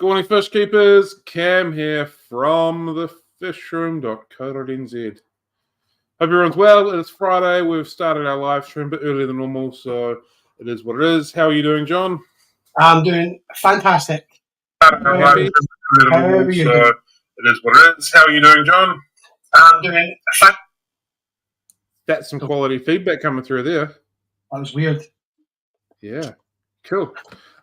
Good morning, fish keepers. Cam here from the fishroom.co.nz. Hope everyone's well. It is Friday. We've started our live stream a bit earlier than normal, so it is what it is. How are you doing, John? I'm doing fantastic. How are you doing? So it is what it is. How are you doing, John? I'm doing fantastic. That's some quality feedback coming through there. That was weird. Yeah, cool.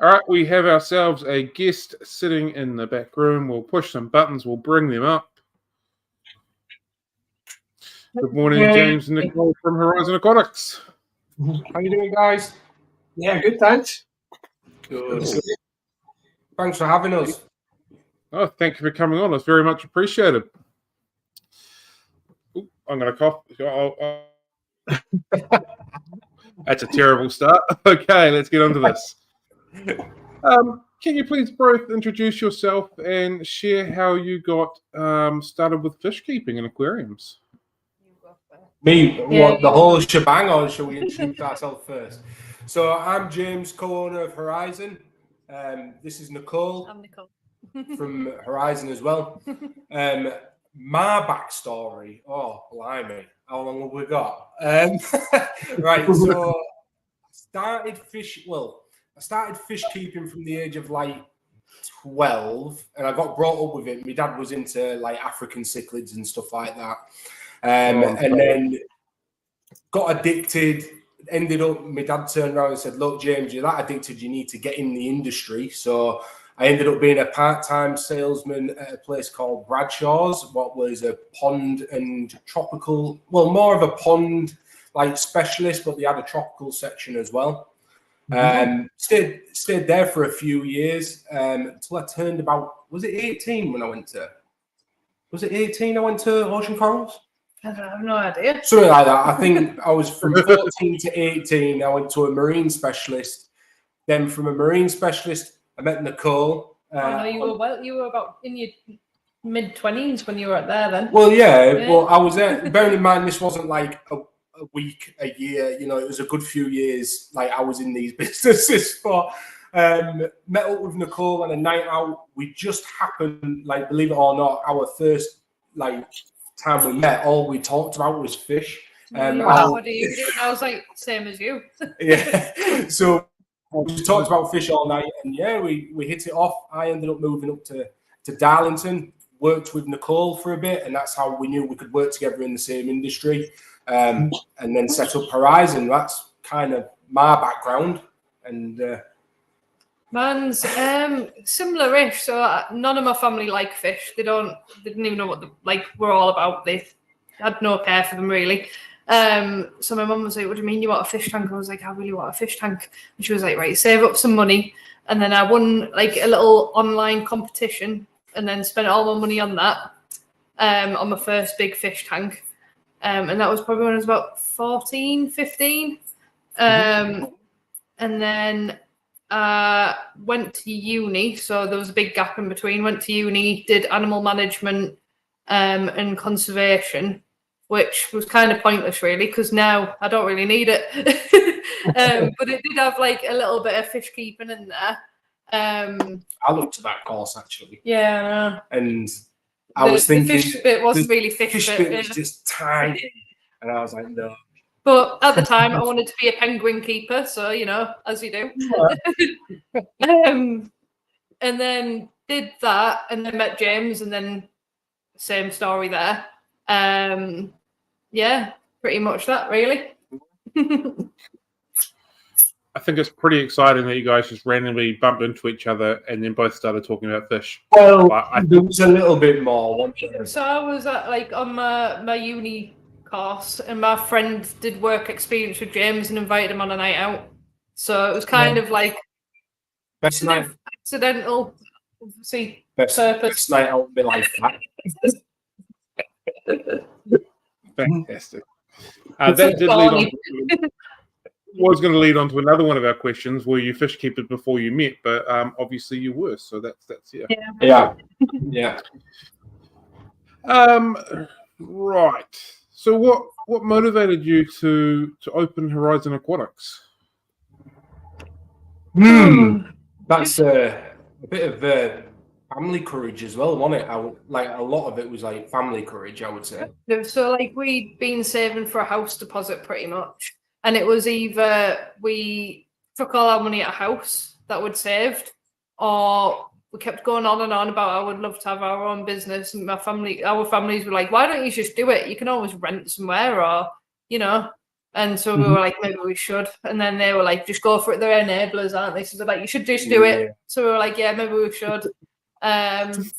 All right, we have ourselves a guest sitting in the back room. We'll push some buttons. We'll bring them up. Good morning, James Nicole from Horizon Aquatics. How you doing, guys? Yeah, good, thanks. Good. Thanks for having us. Oh, thank you for coming on. It's very much appreciated. Ooh, I'm going to cough. That's a terrible start. Okay, let's get on to this. Can you please both introduce yourself and share how you got started with fish keeping and aquariums? Me, what, the whole shebang, or shall we introduce ourselves first? So I'm James, co-owner of Horizon. This is Nicole. I'm Nicole. From Horizon as well. My backstory, oh, blimey, how long have we got? Right, so I started fish keeping from the age of like 12, and I got brought up with it. My dad was into like African cichlids and stuff like that. And then got addicted, ended up, my dad turned around and said, look, James, you're that addicted, you need to get in the industry. So I ended up being a part-time salesman at a place called Bradshaw's, what was a pond and tropical, well, more of a pond like specialist, but they had a tropical section as well. Stayed there for a few years until I turned about, was it 18 when I went to, was it 18 I went to Ocean Corals? I have no idea. Something like that. I think I was from 14 to 18. I went to a marine specialist. Then from a marine specialist, I met Nicole. No, you were about in your mid-20s when you were there then. Well, yeah. Well, I was there. Bearing in mind, this wasn't like a week, a year. You know, it was a good few years. Like I was in these businesses, but met up with Nicole on a night out. We just happened, like, believe it or not, our first like time we met, all we talked about was fish. I was like, same as you. Yeah. So we just talked about fish all night, and yeah, we hit it off. I ended up moving up to Darlington, worked with Nicole for a bit, and that's how we knew we could work together in the same industry. And then set up Horizon. That's kind of my background. And Mine's similar-ish. So none of my family like fish. They didn't even know what we're all about. They had no care for them really. So my mum was like, "What do you mean you want a fish tank?" I was like, "I really want a fish tank." And she was like, "Right, save up some money." And then I won like a little online competition, and then spent all my money on that on my first big fish tank. And that was probably when I was about 14, 15. And then went to uni, so there was a big gap in between. Went to uni, did animal management and conservation, which was kind of pointless really, because now I don't really need it. But it did have like a little bit of fish keeping in there. I looked at that course actually. Yeah, I know. And I was thinking the fish bit wasn't really fish bit was just tiny, and I was like, no. But at the time, I wanted to be a penguin keeper, so you know, as you do. And then did that, and then met James, and then same story there. Yeah, pretty much that, really. I think it's pretty exciting that you guys just randomly bumped into each other and then both started talking about fish. Well, there was a little bit more. So I was at, like on my uni course, and my friend did work experience with James and invited him on a night out. So it was kind of like accidental, see, purpose. Night out would be like that. Fantastic. That did lead on. Was going to lead on to another one of our questions. Were you fish keepers before you met? But obviously you were, so that's yeah. Right. So what motivated you to open Horizon Aquatics? That's a bit of family courage as well, wasn't it? Like a lot of it was like family courage, I would say. So like we'd been saving for a house deposit pretty much, and it was either we took all our money at a house that we'd saved, or we kept going on and on about I would love to have our own business. And our families were like, why don't you just do it? You can always rent somewhere, or you know. And so we were like, maybe we should. And then they were like, just go for it. They're enablers, aren't they? So they're like, you should just do it. So we were like, yeah, maybe we should. If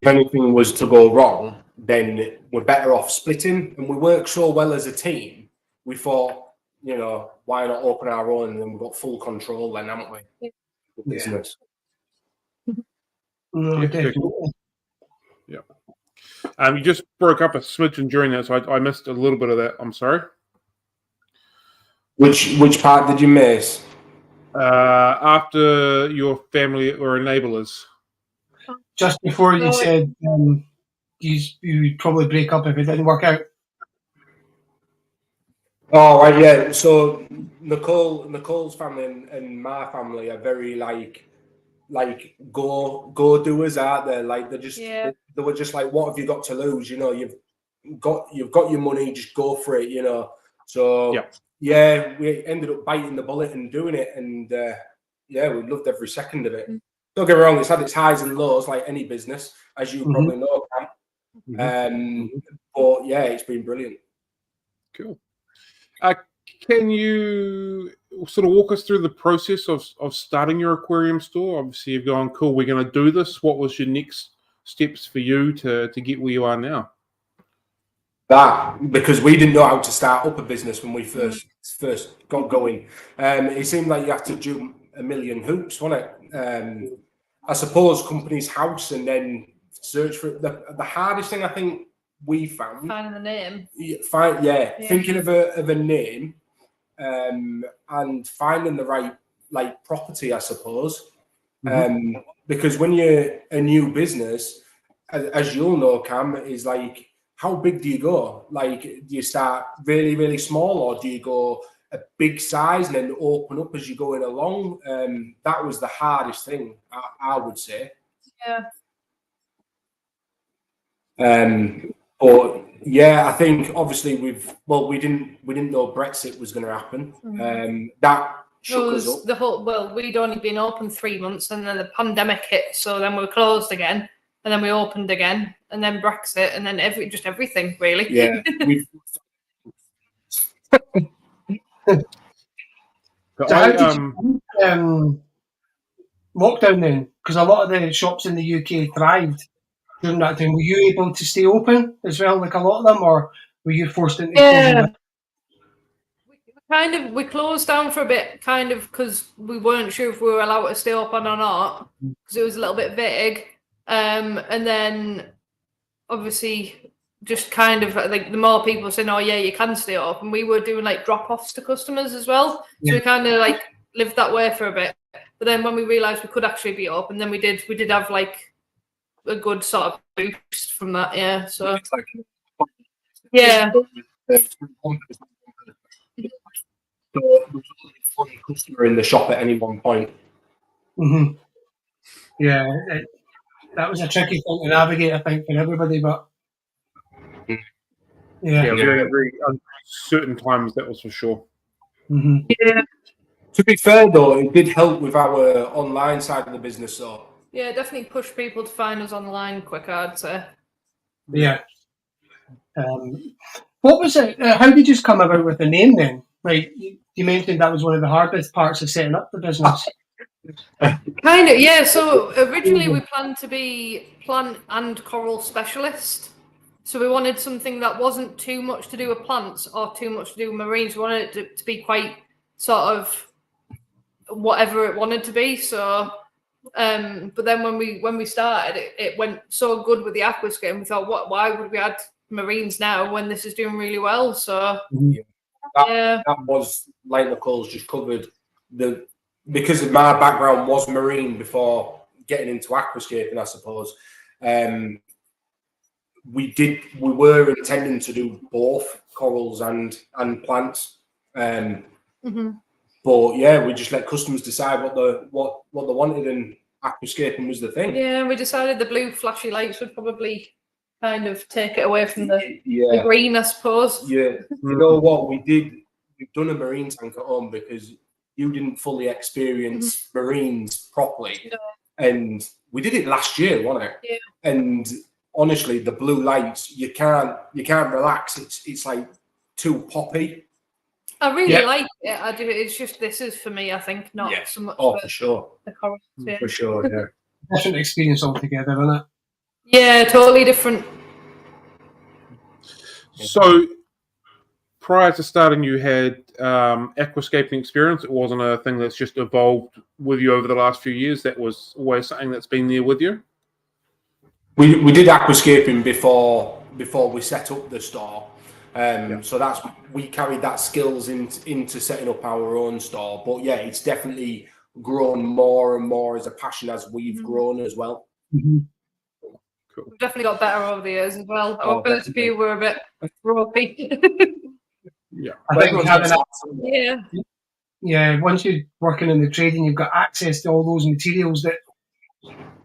anything was to go wrong, then we're better off splitting. And we work so well as a team. We thought, you know, why not open our own? And then we've got full control then, haven't we? Yeah. Business. No, definitely. Yeah. You just broke up a smidgen during that, so I missed a little bit of that. I'm sorry. Which part did you miss? After your family or enablers. Just before you said you would probably break up if it didn't work out. Oh, right, yeah. So Nicole's family and my family are very like go doers, aren't they? Like they were just like, what have you got to lose? You know, you've got your money, just go for it, you know. So yeah, we ended up biting the bullet and doing it, and yeah, we loved every second of it. Don't get me wrong, it's had its highs and lows like any business, as you probably know, Cam. But yeah, it's been brilliant. Cool. Can you sort of walk us through the process of starting your aquarium store? Obviously, you've gone, cool, we're going to do this. What was your next steps for you to get where you are now? That, because we didn't know how to start up a business when we first got going. It seemed like you had to jump a million hoops, wasn't it? I suppose company's house and then search for it. The hardest thing I think we found finding the name. Thinking of a name, and finding the right like property, I suppose. Because when you're a new business, as you'll know, Cam, is like, how big do you go? Like, do you start really, really small, or do you go a big size and then open up as you're going along? That was the hardest thing, I would say. Yeah. But yeah, I think obviously we didn't know Brexit was going to happen. That shook us up. We'd only been open 3 months, and then the pandemic hit, so then we were closed again, and then we opened again, and then Brexit, and then everything really. Yeah. So how did you lockdown then? Because a lot of the shops in the UK thrived during that time. Were you able to stay open as well, like a lot of them, or were you forced into closing? We closed down for a bit, kind of, because we weren't sure if we were allowed to stay open or not, because it was a little bit vague. And then obviously just kind of like the more people saying, oh yeah, you can stay open, we were doing like drop-offs to customers as well. So we kind of like lived that way for a bit. But then when we realised we could actually be open, then we did have like a good sort of boost from that, yeah. So yeah. So there was only one customer in the shop at any one point. Yeah, that was a tricky thing to navigate, I think, for everybody. But very uncertain times, that was for sure. Yeah. To be fair, though, it did help with our online side of the business, though. Yeah, definitely push people to find us online quicker, I'd say. Yeah. What was it? How did you come about with the name then? Like, you mentioned that was one of the hardest parts of setting up the business. Kind of, yeah. So originally we planned to be plant and coral specialist. So we wanted something that wasn't too much to do with plants or too much to do with marines. We wanted it to be quite sort of whatever it wanted to be. So, but then when we started, it went so good with the aquascape. We thought, why would we add marines now when this is doing really well? So that was, like Nicole's just covered, because of my background was marine before getting into aquascaping, I suppose. We were intending to do both corals and plants. But yeah, we just let customers decide what they wanted, and aquascaping was the thing. Yeah, we decided the blue flashy lights would probably kind of take it away from the green, I suppose. Yeah, you know what we did? We've done a marine tank at home because you didn't fully experience marines properly, and we did it last year, wasn't it? Yeah. And honestly, the blue lights, you can't relax. It's like too poppy. I really like it. I do. It's just this is for me. I think not so much. For sure. The chorus, For sure. Yeah. Different experience altogether, isn't it? Yeah, totally different. So, prior to starting, you had aquascaping experience. It wasn't a thing that's just evolved with you over the last few years. That was always something that's been there with you. We did aquascaping before we set up the store. So we carried that skills into setting up our own store. But yeah, it's definitely grown more and more as a passion as we've grown as well. Cool. We've definitely got better over the years as well. Our first few were a bit ropey. I think having once you're working in the trading, you've got access to all those materials that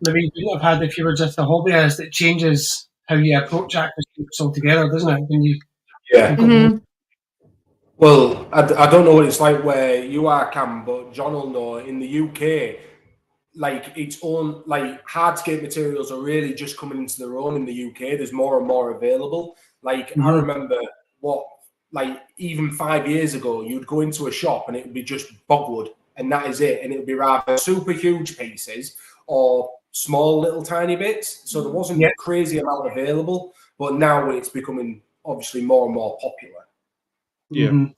maybe you wouldn't have had if you were just a hobbyist. It changes how you approach aquascapes altogether, doesn't it? When you Well, I don't know what it's like where you are, Cam, but John will know. In the UK, like its own hardscape materials are really just coming into their own in the UK. There's more and more available. Like I remember even 5 years ago, you'd go into a shop and it would be just bogwood, and that is it. And it would be rather super huge pieces or small little tiny bits. So there wasn't a crazy amount available, but now it's becoming obviously more and more popular. I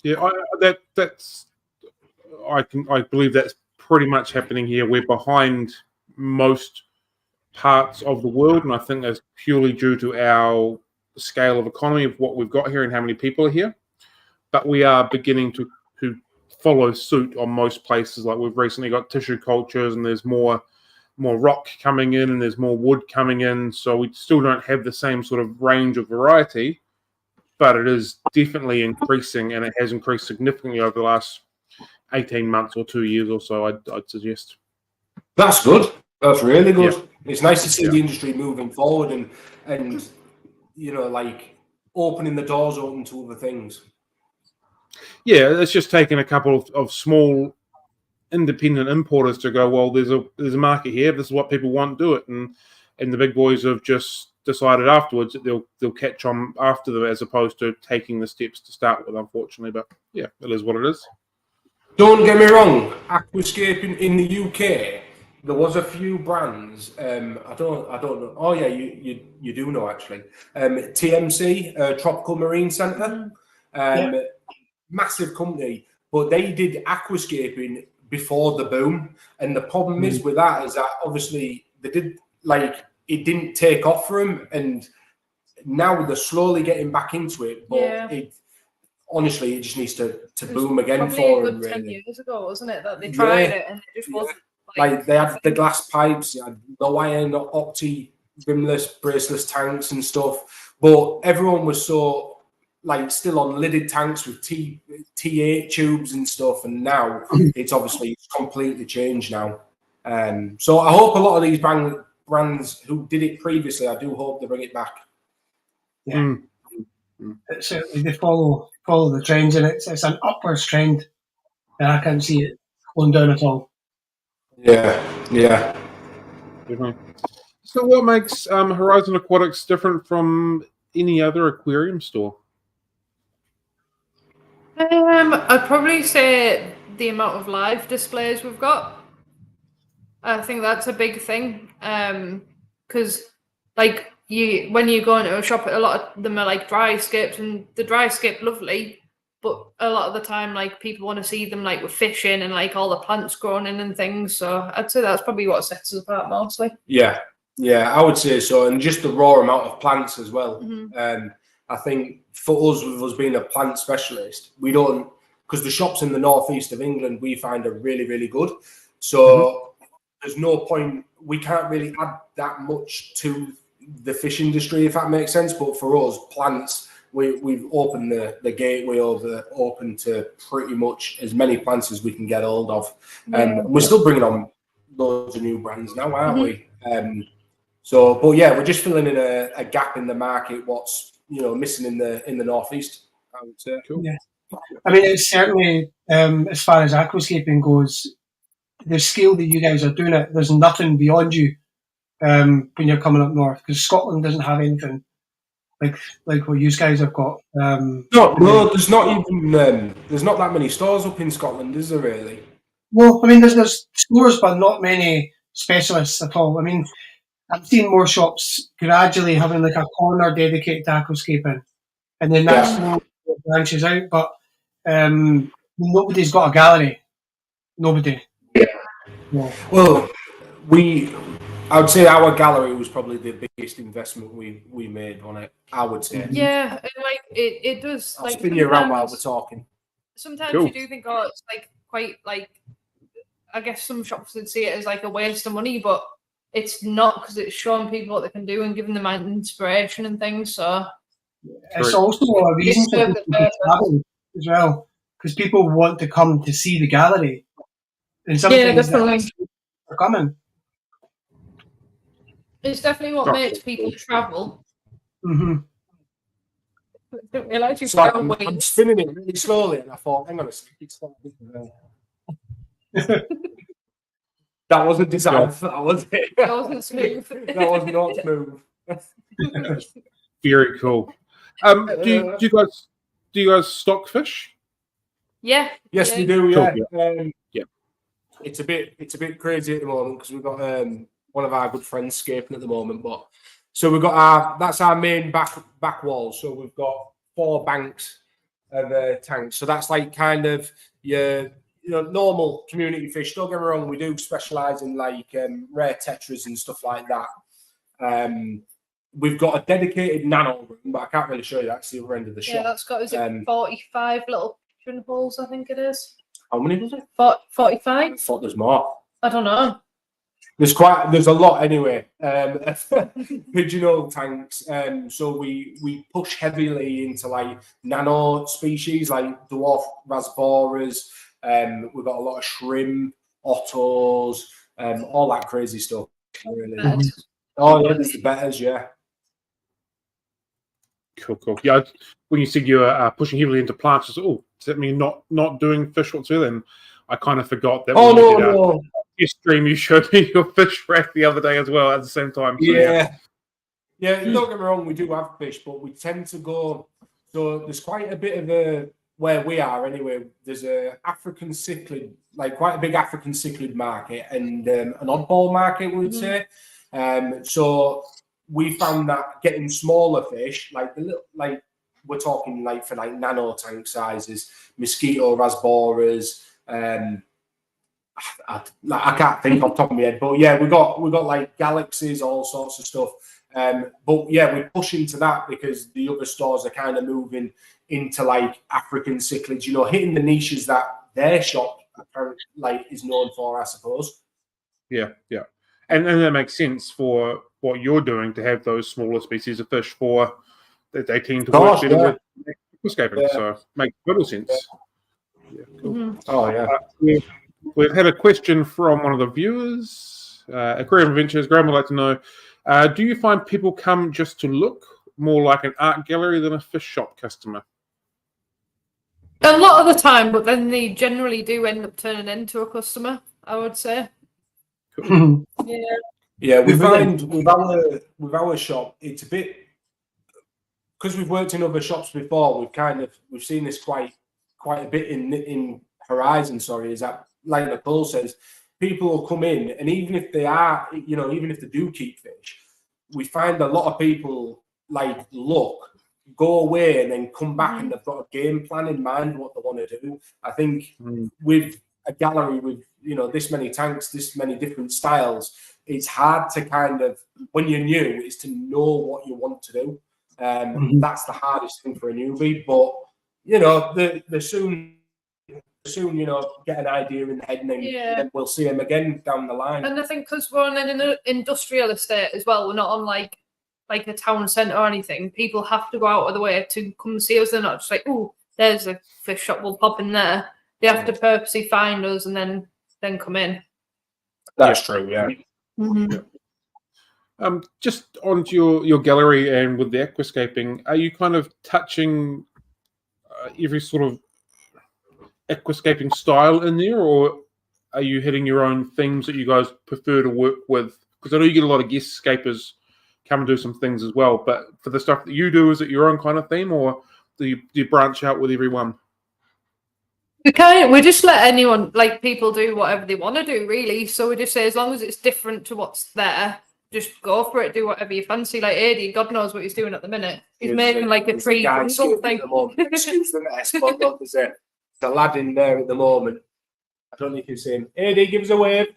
believe that's pretty much happening here. We're behind most parts of the world, and I think that's purely due to our scale of economy of what we've got here and how many people are here. But we are beginning to follow suit on most places. Like we've recently got tissue cultures, and there's more rock coming in, and there's more wood coming in. So we still don't have the same sort of range of variety, but it is definitely increasing, and it has increased significantly over the last 18 months or 2 years or so, I'd suggest. That's good. That's really good. Yeah. It's nice to see the industry moving forward and opening the doors open to other things. Yeah, it's just taken a couple of small independent importers to go, well, there's a market here. This is what people want, do it. And the big boys have just decided afterwards that they'll catch on after them, as opposed to taking the steps to start with, unfortunately. But yeah, it is what it is. Don't get me wrong, aquascaping in the UK, there was a few brands. I don't know. Oh yeah, you do know actually. TMC, Tropical Marine Centre, massive company, but they did aquascaping before the boom. And the problem is with that is that obviously they did it didn't take off for them, and now they're slowly getting back into it. But honestly, it just needs to boom again for them. Really. 10 years ago, wasn't it, that they tried it and it just wasn't. Like they had the glass pipes, you had low iron, opti, rimless, braceless tanks and stuff, but everyone was so still on lidded tanks with T8 tubes and stuff, and now it's completely changed now. So I hope a lot of these brands who did it previously, I do hope they bring it back. Yeah. Certainly they follow the trends, and it's an upwards trend, and I can't see it going down at all. Yeah. So what makes Horizon Aquatics different from any other aquarium store? I'd probably say the amount of live displays we've got. I think that's a big thing, because when you go into a shop, a lot of them are dry scapes, and the dry scape lovely, but a lot of the time people want to see them with fish in and all the plants growing in and things. So I'd say that's probably what sets us apart mostly. Yeah, I would say so, and just the raw amount of plants as well. I think for us, with us being a plant specialist, we don't, because the shops in the northeast of England we find are really, really good. So there's no point, we can't really add that much to the fish industry, if that makes sense. But for us, plants we've opened the gateway open to pretty much as many plants as we can get hold of. We're still bringing on loads of new brands now, aren't we? But yeah, we're just filling in a gap in the market. What's missing in the northeast, I would say. Cool. Yeah. I mean, it's certainly as far as aquascaping goes, the scale that you guys are doing it, there's nothing beyond you when you're coming up north, because Scotland doesn't have anything like what you guys have got. No, there's not even there's not that many stores up in Scotland, is there really? Well, I mean, there's stores, but not many specialists at all. I mean, I've seen more shops gradually having like a corner dedicated to aquascaping, and then that slowly branches out. But nobody's got a gallery. Nobody. Yeah. No. Well, I would say our gallery was probably the biggest investment we made on it. I would say. Yeah, and like it does. I'll like spin you around while we're talking. Sometimes Cool. you do think, oh, it's like quite like. I guess some shops would see it as like a waste of money, but it's not, because it's showing people what they can do and giving them inspiration and things. So it's also a reason for people to travel as well, because people want to come to see the gallery, and sometimes definitely are coming. It's definitely what makes people travel. Mm-hmm. I didn't realise you So I'm spinning it really slowly, and I thought, hang on a second, it's not that wasn't designed for that, was it? That wasn't smooth. That was not smooth. Very cool. Do you guys stock fish? Yeah. Yes, we do. Yeah. Cool, It's a bit crazy at the moment because we've got one of our good friends scaping at the moment. But so we've got that's our main back wall. So we've got 4 banks of tanks. So that's like kind of your normal community fish. Don't get me wrong, we do specialise in like rare tetras and stuff like that. We've got a dedicated nano room, but I can't really show you that. It's the other end of the shop. Yeah, that's got 45 little pigeon holes, I think it is. How many was it? 45. I thought there's more. I don't know. There's a lot anyway. Pigeonhole tanks. So we push heavily into like nano species like dwarf rasboras. We've got a lot of shrimp, ottos, all that crazy stuff. Really. Oh yeah, there's the betters, yeah. Cool. Yeah, when you said you were pushing heavily into plants, I said, does that mean not doing fish whatsoever? And I kind of forgot that. No. Your stream, you showed me your fish rack the other day as well at the same time. So, yeah. Don't get me wrong, we do have fish, but we tend to go. So there's quite a bit of where we are anyway. There's a African cichlid, like quite a big African cichlid market, and an oddball market, we would say. So we found that getting smaller fish, like the little, like we're talking like for like nano tank sizes, mosquito rasboras. I can't think off the top of my head, but yeah, we got like galaxies, all sorts of stuff. But yeah, we push into that because the other stores are kind of moving into like African cichlids, hitting the niches that their shop like is known for, I suppose. Yeah. And that makes sense for what you're doing to have those smaller species of fish for that they tend to work better with aquascaping. So it makes total sense. Yeah, cool. Mm-hmm. Oh yeah. We've had a question from one of the viewers. Aquarium Adventures. Graham would like to know, do you find people come just to look more like an art gallery than a fish shop customer? A lot of the time, but then they generally do end up turning into a customer, I would say. Cool. Yeah, we find with our shop, it's a bit, because we've worked in other shops before, we've seen this quite a bit in Horizon, is that, like Nicole says, people will come in, and even if they are, even if they do keep fish, we find a lot of people like go away and then come back and they've got a game plan in mind what they want to do. I think with a gallery with this many tanks, this many different styles, it's hard to kind of, when you're new, is to know what you want to do. That's the hardest thing for a newbie, but the soon get an idea in the head, and then we'll see them again down the line. And I think because we're on an industrial estate as well, we're not on like like a town centre or anything, people have to go out of the way to come see us. They're not just like, oh, there's a fish shop, we'll pop in there. They have to purposely find us and then come in. That's true, yeah. Just onto your gallery and with the aquascaping, are you kind of touching every sort of aquascaping style in there, or are you hitting your own themes that you guys prefer to work with? Because I know you get a lot of guest scapers come and do some things as well, but for the stuff that you do, is it your own kind of theme, or do you branch out with everyone? We just let anyone, like, people do whatever they want to do, really. So we just say, as long as it's different to what's there, just go for it, do whatever you fancy. Like AD, God knows what he's doing at the minute. He's making like a tree from something. Excuse the mess, but look, there's a lad in there at the moment. I don't know if you see him. AD, give us a wave.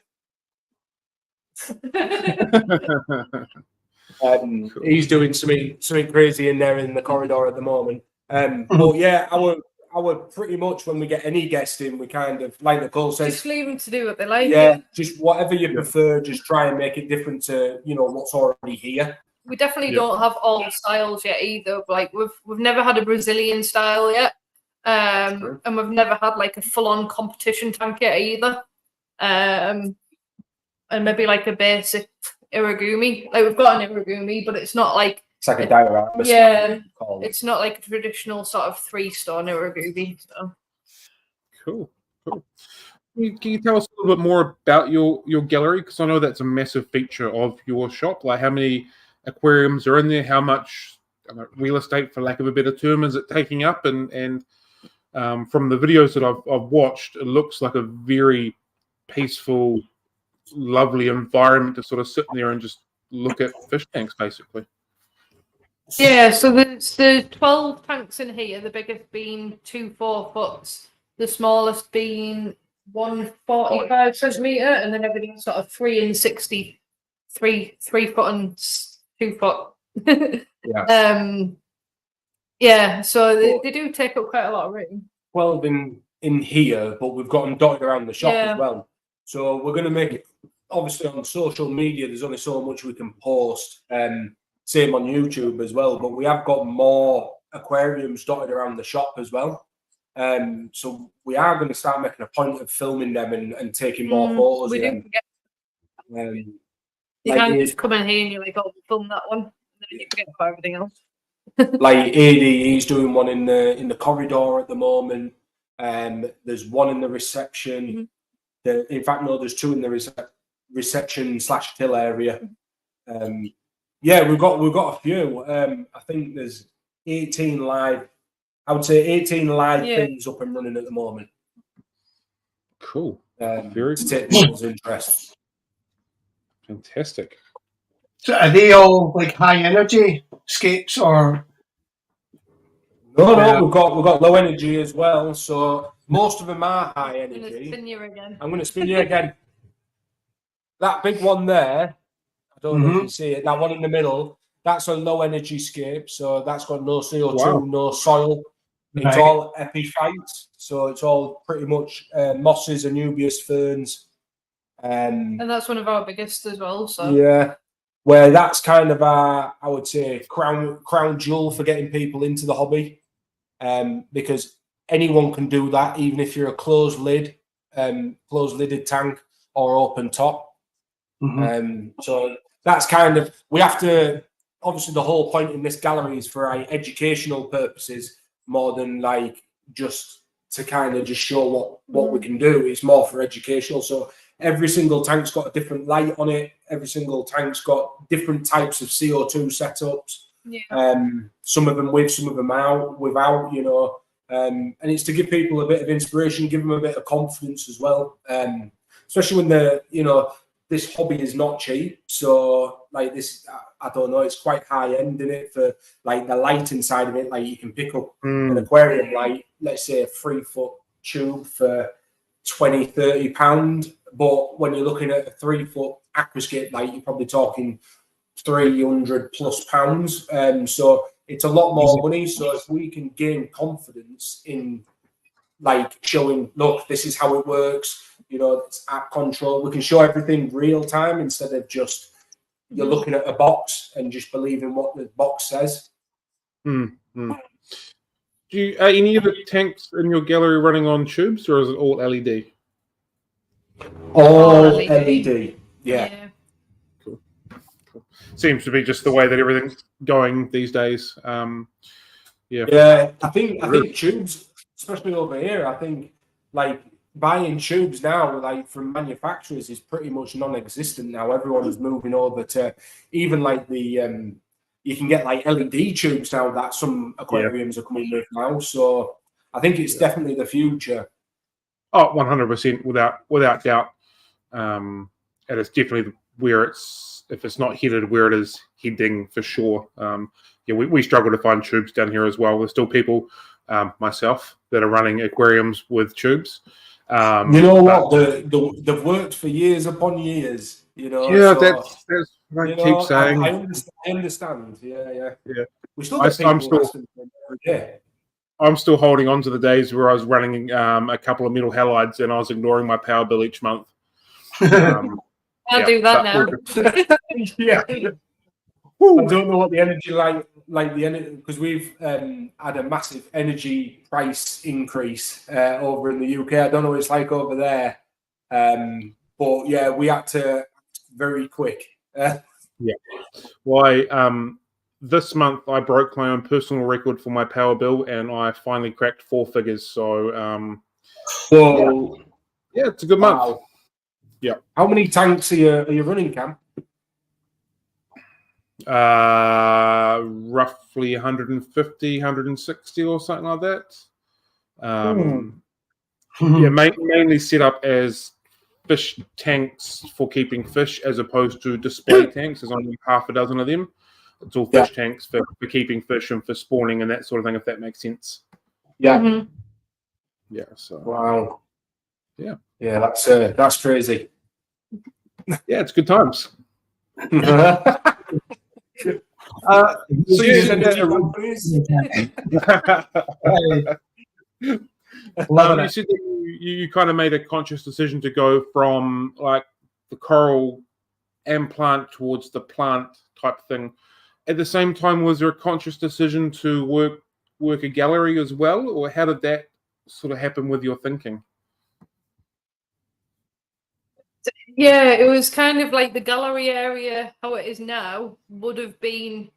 He's doing something crazy in there in the corridor at the moment. But yeah, our pretty much when we get any guest in, we kind of, like Nicole says, just leave them to do what they like. Yeah, just whatever you prefer, just try and make it different to what's already here. We definitely don't have all the styles yet either. Like we've never had a Brazilian style yet, and we've never had like a full-on competition tank yet either. And maybe like a basic irigumi. Like we've got an irigumi, but it's not like. It's like a diorama. Yeah, it's not like a traditional sort of 3-stone irigumi. So. Cool. Can you tell us a little bit more about your gallery? Because I know that's a massive feature of your shop. Like how many aquariums are in there? How much real estate, for lack of a better term, is it taking up? And from the videos that I've watched, it looks like a very peaceful, lovely environment to sort of sit there and just look at fish tanks, basically. Yeah, so there's the 12 tanks in here, the biggest being 2 4-foots, the smallest being 145 centimetre, and then everything sort of 3 and 60, 3 foot and 2 foot. Yeah. So they do take up quite a lot of room. 12 in here, but we've got them dotted around the shop as well. So we're going to make it, obviously on social media, there's only so much we can post. Same on YouTube as well, but we have got more aquariums dotted around the shop as well. So we are going to start making a point of filming them and taking more photos. We do forget. You can't just come in here and you're like, oh, film that one, and then you forget about everything else. Like AD, he's doing one in the corridor at the moment. There's one in the reception. In fact, no, there's 2 in the reception/till area. Yeah, we've got a few. I think there's 18 live. I would say 18 live things up and running at the moment. Cool. To take people's interest. Fantastic. So are they all like high energy scapes or? No, we've got low energy as well. So most of them are high energy. I'm going to spin you again. I'm going to spin you again. That big one there. I don't know if you see it. That one in the middle, that's a low energy scape. So that's got no CO2, no soil. It's all epiphytes. So it's all pretty much mosses, anubias, ferns. And that's one of our biggest as well. So yeah, where that's kind of our, I would say, crown jewel for getting people into the hobby. Because anyone can do that, even if you're a closed lidded tank or open top. So that's kind of, we have to, obviously the whole point in this gallery is for educational purposes more than like just to kind of just show what we can do. It's more for educational. So every single tank's got a different light on it. Every single tank's got different types of CO2 setups. Some of them with, some of them without, and it's to give people a bit of inspiration, give them a bit of confidence as well. Especially when this hobby is not cheap. So like this, I don't know, it's quite high end in it for like the light inside of it. Like you can pick up an aquarium light, let's say a 3-foot tube for £20-30. But when you're looking at a 3-foot aquascape light, you're probably talking £300+ So it's a lot more money. So if we can gain confidence in like showing, look, this is how it works, it's app control, we can show everything real time instead of just you're looking at a box and just believing what the box says. Are any of the tanks in your gallery running on tubes, or is it all LED? All LED. Yeah. Cool. Seems to be just the way that everything's going these days. Yeah, I think tubes, especially over here, I think like buying tubes now, like from manufacturers, is pretty much non-existent now. Everyone is moving over to even like the you can get like LED tubes now that some aquariums are coming with now. So I think it's definitely the future. Oh, 100%, without doubt. And it's definitely where if it's not headed where it is heading for sure. We struggle to find tubes down here as well. There's still people, myself, that are running aquariums with tubes. You know what? They've worked for years upon years. You know. Yeah, so, that's what I keep saying. I understand. Yeah. We still I'm still holding on to the days where I was running a couple of metal halides and I was ignoring my power bill each month. I'll do that now. Yeah. I don't know what the energy like the energy, because we've had a massive energy price increase over in the UK. I don't know what it's like over there, but yeah, we had to very quick. Why? This month I broke my own personal record for my power bill, and I finally cracked 4 figures. So, it's a good month. Wow. Yeah. How many tanks are you running, Cam? Roughly 150, 160 or something like that. Mainly set up as fish tanks for keeping fish, as opposed to display tanks. There's only half a dozen of them. It's all fish tanks for keeping fish and for spawning and that sort of thing, if that makes sense. Yeah. Yeah. So. Wow. Yeah. Yeah, that's crazy. Yeah, it's good times. So you said that you kind of made a conscious decision to go from like the coral and plant towards the plant type thing. At the same time, was there a conscious decision to work a gallery as well, or how did that sort of happen with your thinking? Yeah, it was kind of like the gallery area, how it is now, would have been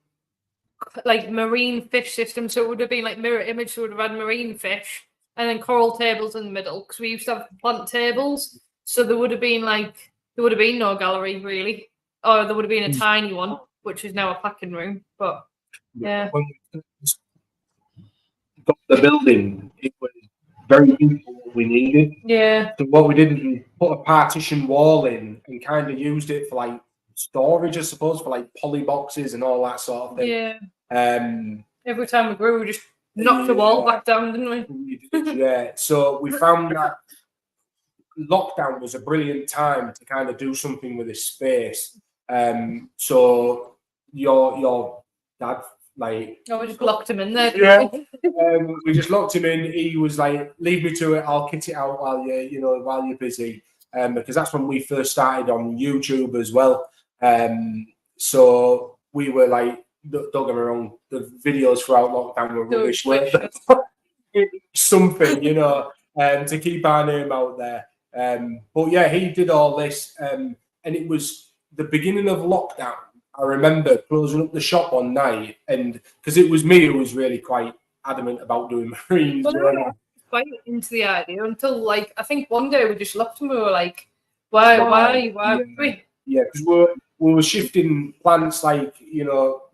like marine fish system. So it would have been like mirror image, so it would have had marine fish and then coral tables in the middle, because we used to have plant tables. So there would have been no gallery really, or there would have been a tiny one, which is now a packing room. But yeah. When we got the building, it was very simple what we needed. Yeah. So what we did is we put a partition wall in and kind of used it for like storage, I suppose, for like poly boxes and all that sort of thing. Yeah. Every time we grew, we just knocked the wall back down, didn't we? Yeah. So we found that lockdown was a brilliant time to kind of do something with this space. So your dad, like, we just locked him in there. Yeah. We just locked him in. He was like, "Leave me to it. I'll kit it out while you're busy." Because that's when we first started on YouTube as well. So we were like, don't get me wrong, the videos throughout lockdown were rubbish. Something, to keep our name out there. But yeah, he did all this, and it was the beginning of lockdown. I remember closing up the shop one night, and because it was me who was really quite adamant about doing marines. Well, quite into the idea until like I think one day we just looked and we were like, why would we? Yeah, because we were shifting plants like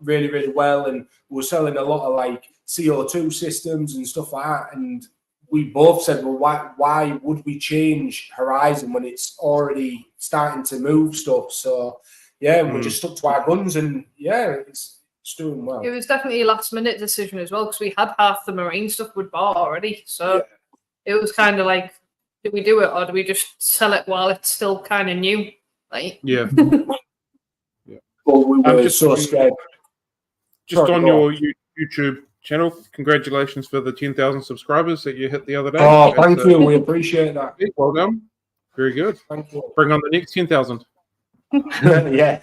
really, really well, and we were selling a lot of like CO2 systems and stuff like that. And we both said, well, why would we change Horizon when it's already starting to move stuff? So yeah, we just stuck to our guns, and yeah, it's doing well. It was definitely a last minute decision as well, because we had half the marine stuff we'd bought already. So it was kind of like, do we do it or do we just sell it while it's still kind of new? Like, yeah. Well, we were just so scared. Just on your YouTube channel, congratulations for the 10,000 subscribers that you hit the other day. Oh, thank you. We appreciate that. Well done. Very good. Thank you. Bring on the next 10,000. Yeah.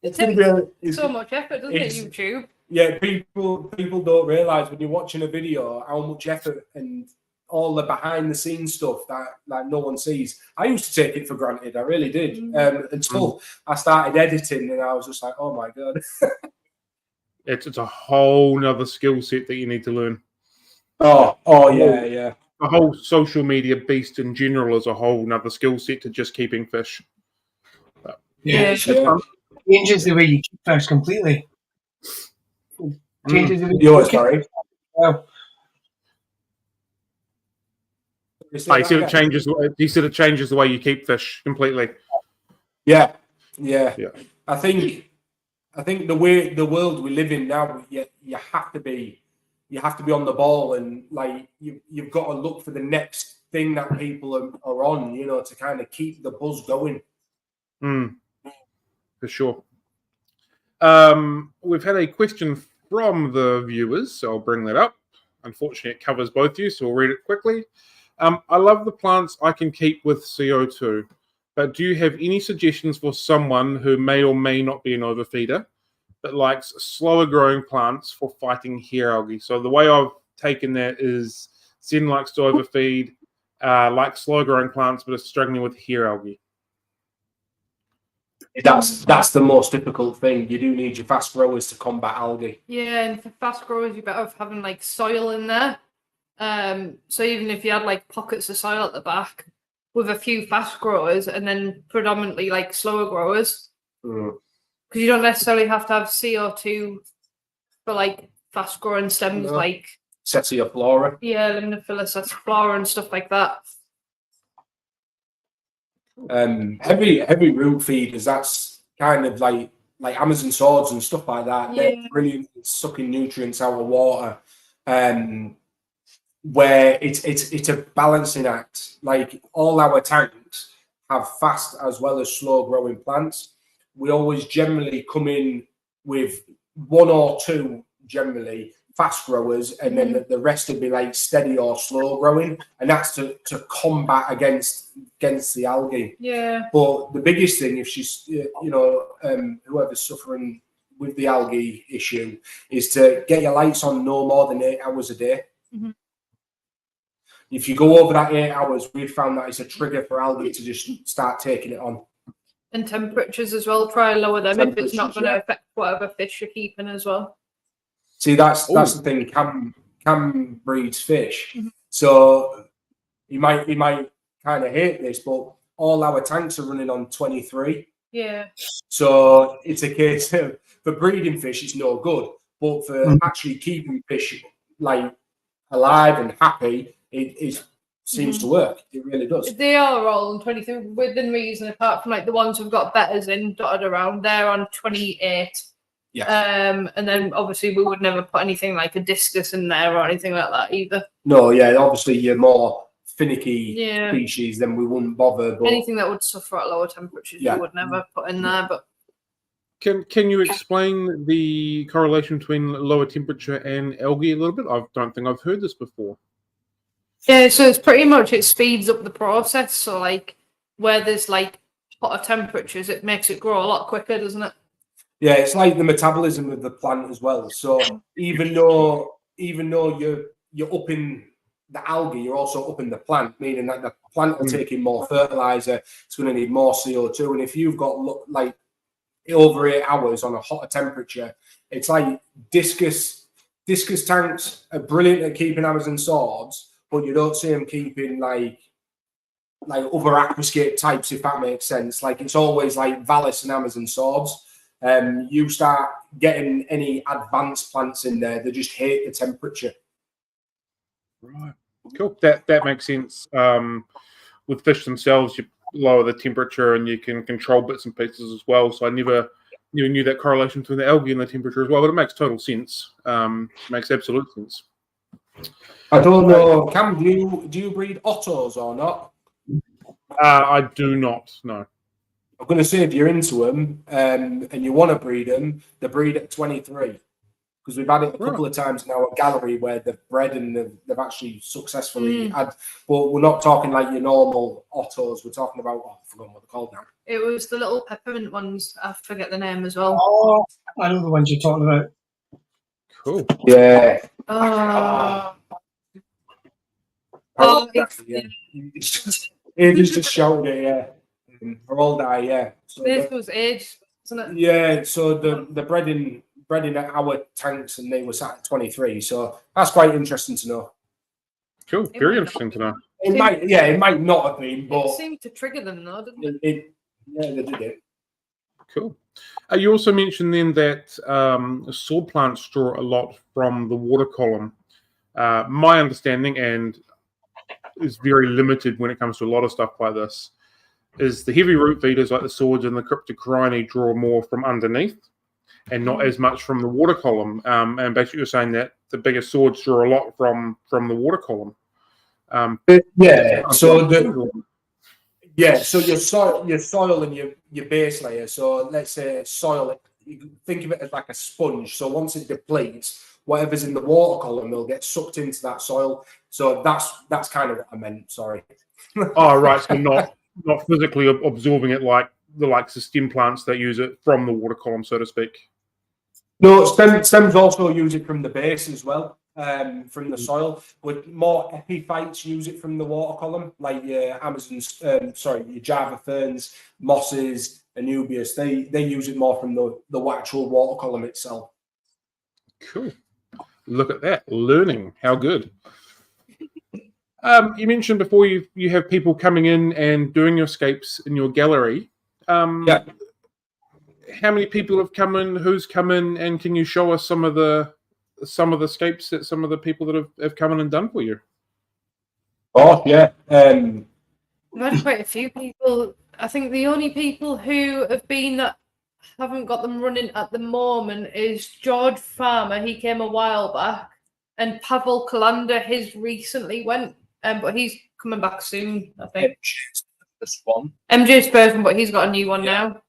It's going to be so much effort, doesn't it, YouTube? Yeah, people don't realise when you're watching a video how much effort and all the behind the scenes stuff that no one sees. I used to take it for granted, I really did. Until I started editing and I was just like, oh my God. It's a whole nother skill set that you need to learn. Oh yeah. The whole social media beast in general is a whole nother skill set to just keeping fish. But, It changes the way you keep fish completely. Changes the way you sorry. Well, he said it changes. He said it changes the way you keep fish completely. Yeah. I think the world we live in now, you have to be on the ball, and like you've got to look for the next thing that people are on, to kind of keep the buzz going. For sure. We've had a question from the viewers, so I'll bring that up. Unfortunately, it covers both of you, so we'll read it quickly. I love the plants I can keep with CO2, but do you have any suggestions for someone who may or may not be an overfeeder, but likes slower growing plants for fighting hair algae? So the way I've taken that is Zen likes to overfeed, likes slow growing plants, but is struggling with hair algae. That's the most difficult thing. You do need your fast growers to combat algae. Yeah, and for fast growers, you're better off having like soil in there. So even if you had like pockets of soil at the back with a few fast growers and then predominantly like slower growers, because you don't necessarily have to have CO2 for like fast growing stems like Setioflora. Yeah, Limnophilus setioflora and stuff like that. Heavy root feeders, that's kind of like Amazon swords and stuff like that. Yeah. They're brilliant at sucking nutrients out of water. Where it's a balancing act. Like all our tanks have fast as well as slow growing plants. We always generally come in with one or two generally fast growers, and then the rest would be like steady or slow growing, and that's to combat against the algae. Yeah. But the biggest thing, if she's whoever's suffering with the algae issue, is to get your lights on no more than 8 hours a day. If you go over that 8 hours, we've found that it's a trigger for algae to just start taking it on. And temperatures as well. Try and lower them if it's not going to affect whatever fish you're keeping as well. See, that's the thing. Cam breeds fish, so you might kind of hate this, but all our tanks are running on 23. Yeah. So it's a case of for breeding fish, it's no good, but for actually keeping fish like alive and happy, it seems to work. It really does. They are all on 23 within reason, apart from like the ones who've got betters in dotted around. They're on 28. Yeah. And then obviously we would never put anything like a discus in there or anything like that either. No, yeah, obviously you're more finicky species, then we wouldn't bother. But anything that would suffer at lower temperatures, you would never put in there. But can you explain the correlation between lower temperature and algae a little bit? I don't think I've heard this before. Yeah, so it's pretty much it speeds up the process. So like where there's like hotter temperatures, it makes it grow a lot quicker, doesn't it? Yeah, it's like the metabolism of the plant as well. So even though you're upping the algae, you're also upping the plant, meaning that the plant will take in more fertilizer. It's going to need more CO2, and if you've got like over 8 hours on a hotter temperature, it's like discus tanks are brilliant at keeping Amazon swords, but you don't see them keeping like other aquascape types, if that makes sense. Like it's always like Valis and Amazon swords. You start getting any advanced plants in there, they just hate the temperature. Right. Cool. That makes sense. With fish themselves, you lower the temperature and you can control bits and pieces as well. So I never knew that correlation between the algae and the temperature as well, but it makes total sense. Makes absolute sense. I don't know, Cam, do you breed ottos or not? I do not, no. I'm going to say if you're into them and you want to breed them, they breed at 23. because we've had it a couple of times in our gallery where they've bred and they've actually successfully had. But we're not talking like your normal Ottos. We're talking about, I've forgotten what they're called now. It was the little peppermint ones. I forget the name as well. Oh, I know the ones you're talking about. Cool. Yeah. It is just showed it, yeah. For all that, yeah. So this was age, wasn't it? Yeah, so the breading at our tanks and they were sat at 23. So that's quite interesting to know. Cool. Very interesting to know. It might not have been, but it seemed to trigger them though, didn't it? Yeah, they did it. Cool. You also mentioned then that sword plants draw a lot from the water column. My understanding, and is very limited when it comes to a lot of stuff like this, is the heavy root feeders like the swords and the cryptocorini draw more from underneath and not as much from the water column. And basically you're saying that the bigger swords draw a lot from the water column. So your soil and your base layer. So let's say soil, you think of it as like a sponge. So once it depletes, whatever's in the water column will get sucked into that soil. So that's kind of what I meant. Sorry. Oh, right. So not physically absorbing it like the likes of stem plants that use it from the water column, so to speak. No, stems also use it from the base as well, from the soil. With more epiphytes use it from the water column, like your your Java ferns, mosses, anubias. They use it more from the actual water column itself. Cool. Look at that. Learning. How good. You mentioned before you have people coming in and doing your scapes in your gallery. Yeah. How many people have come in? Who's come in? And can you show us some of the scapes that some of the people that have come in and done for you? Oh yeah. We've had quite a few people. I think the only people who have been that haven't got them running at the moment is George Farmer. He came a while back, and Pavel Kalander. His recently went, but he's coming back soon. I think. MJ's person, but he's got a new one now.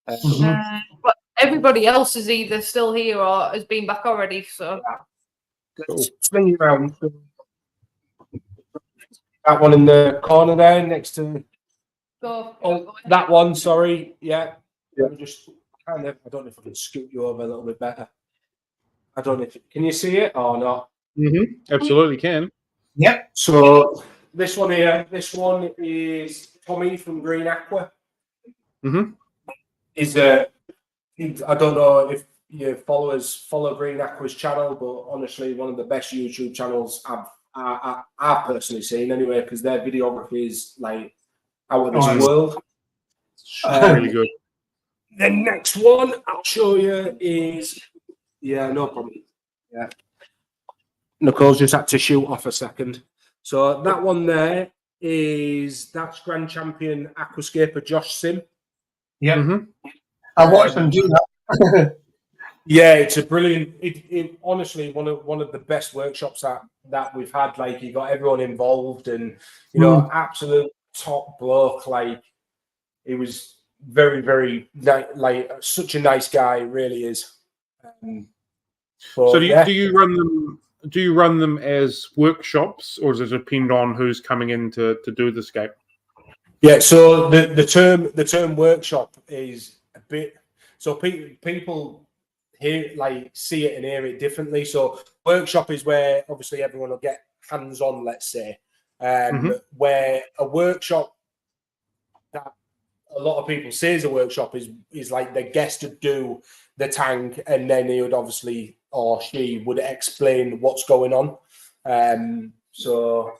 But everybody else is either still here or has been back already. So cool. Swing you around. That one in the corner there, next to. Go. That one. Sorry. Yeah. Just kind of. I don't know if I can scoot you over a little bit better. I don't know if can you see it or not. Absolutely can. Yep. So this one here. This one is Tommy from Green Aqua. Is I don't know if your followers follow Green Aqua's channel, but honestly, one of the best YouTube channels I've personally seen anyway, because their videography is like out of this world. Really good. The next one I'll show you is no problem. Yeah. Nicole's just had to shoot off a second. So that one there that's Grand Champion Aquascaper Josh Sim. Yeah. I watched them do that. Yeah, it's a brilliant. It honestly one of the best workshops that we've had. Like, you got everyone involved, and absolute top bloke. Like, he was very, very like such a nice guy. Really is. So do you run them? Do you run them as workshops, or does it depend on who's coming in to do the scape? Yeah. So the term workshop is a bit. So people see it and hear it differently. So workshop is where obviously everyone will get hands-on, let's say, where a workshop that a lot of people say is a workshop is like the guest would do the tank, and then he would obviously, or she would explain what's going on. So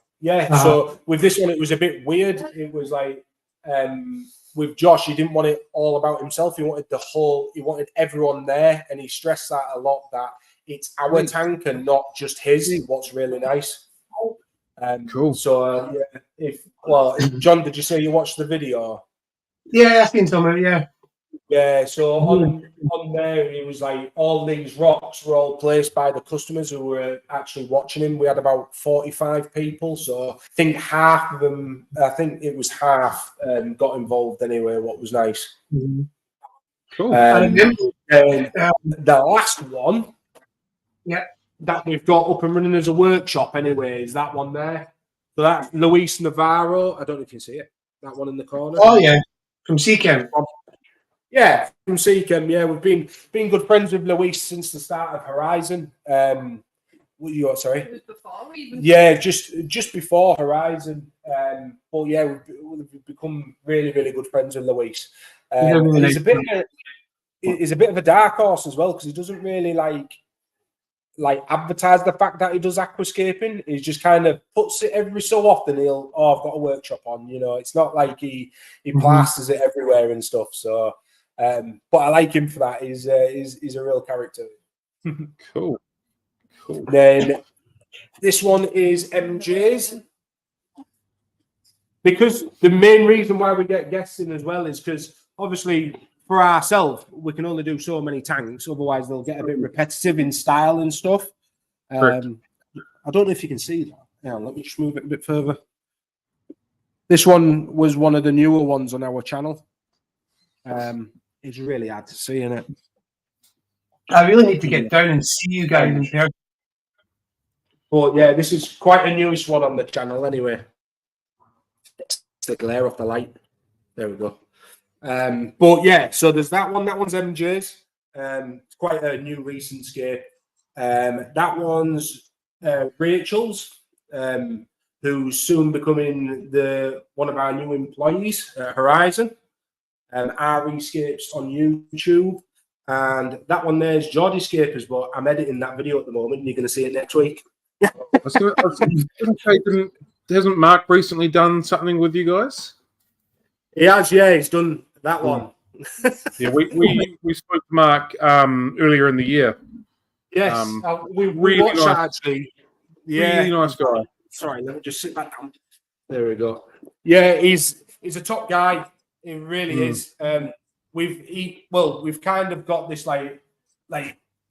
with this one, it was a bit weird. It was like, with Josh, he didn't want it all about himself. He wanted everyone there, and he stressed that a lot, that it's our tank and not just his. What's really nice. Cool. So John, did you say you watched the video? Yeah, I've seen some of it. Yeah. Yeah. So on there, he was like, all these rocks were all placed by the customers who were actually watching him. We had about 45 people, so I think half of them, got involved anyway. What was nice. Cool. The last one that we've got up and running as a workshop anyway is that one there. So that's Luis Navarro. I don't know if you see it. That one in the corner. Oh yeah, from Seachem. Yeah, from Seachem. Yeah, we've been good friends with Luis since the start of Horizon. What you got? Sorry. It was before even. Yeah, just before Horizon. But yeah, we've become really, really good friends with Luis. He's a bit of a dark horse as well because he doesn't really like advertise the fact that he does aquascaping. He just kind of puts it every so often. I've got a workshop on. You know, it's not like he plasters it everywhere and stuff. So, but I like him for that. He's a real character. Cool. Then this one is MJ's. Because the main reason why we get guests in as well is because obviously for ourselves we can only do so many tanks, otherwise they'll get a bit repetitive in style and stuff. I don't know if you can see that. Yeah, let me just move it a bit further. This one was one of the newer ones on our channel. It's really hard to see, isn't it? I really need to get down and see you guys in person. But yeah, this is quite a newish one on the channel anyway. It's the glare off the light. There we go. But yeah, so there's that one. That one's MJ's. It's quite a new recent scape. That one's Rachel's, who's soon becoming one of our new employees at Horizon. REscapes on YouTube. And that one there's Geordie Scapers, but I'm editing that video at the moment and you're going to see it next week. Hasn't Mark recently done something with you guys? He has, yeah. He's done that one. Yeah, we spoke to Mark earlier in the year. Yes, we really watched nice, that actually. Yeah, really nice guy. Sorry, let me just sit back down. There we go. Yeah, he's a top guy. He really is. We've kind of got this like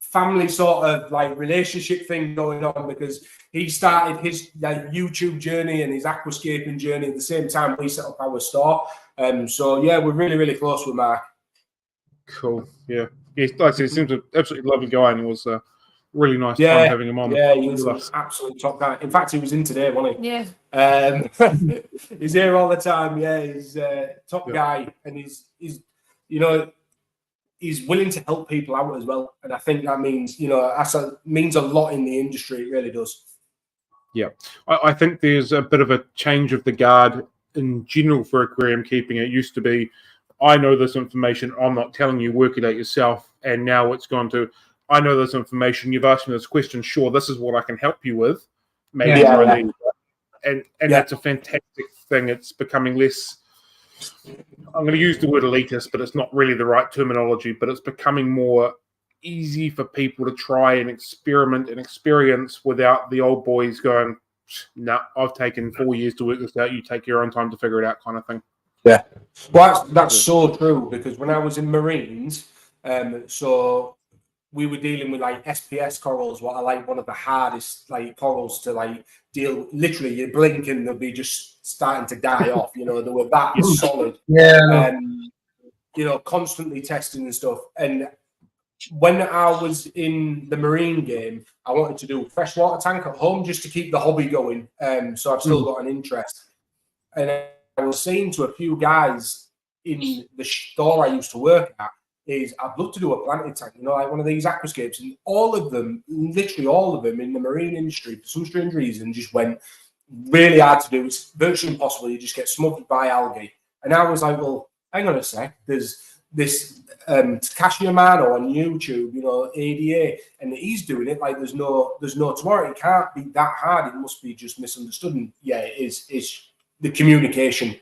family sort of like relationship thing going on because he started his YouTube journey and his aquascaping journey at the same time we set up our store. So yeah, we're really, really close with Mark. Cool. Yeah. Like I said, he seems an absolutely lovely guy and it was really nice fun having him on. Yeah, he was an absolute top guy. In fact, he was in today, wasn't he? Yeah. He's here all the time. Yeah, he's a top guy and he's he's willing to help people out as well. And I think that means, means a lot in the industry. It really does. Yeah. I think there's a bit of a change of the guard in general for aquarium keeping. It used to be, I know this information, I'm not telling you, work it out yourself. And now it's gone to, I know this information, you've asked me this question, sure, this is what I can help you with. Maybe and that's a fantastic thing. It's becoming less, I'm going to use the word elitist, but it's not really the right terminology, but it's becoming more easy for people to try and experiment and experience without the old boys going, no, I've taken 4 years to work this out, you take your own time to figure it out kind of thing. Yeah. Well, that's so true because when I was in Marines, so we were dealing with like SPS corals, what are like one of the hardest like corals to like deal. Literally, you blink and they'll be just starting to die off. They were that solid. Yeah. Constantly testing and stuff. And when I was in the Marine game, I wanted to do a freshwater tank at home just to keep the hobby going. So I've still got an interest. And I was saying to a few guys in the store I used to work at, I'd love to do a planted tank, like one of these aquascapes. And all of them, literally all of them in the marine industry, for some strange reason, just went really hard to do. It's virtually impossible. You just get smothered by algae. And I was like, well, hang on a sec. There's this Cashier man on YouTube, ADA, and he's doing it like there's no tomorrow. It can't be that hard. It must be just misunderstood. And yeah, it is. It's the communication.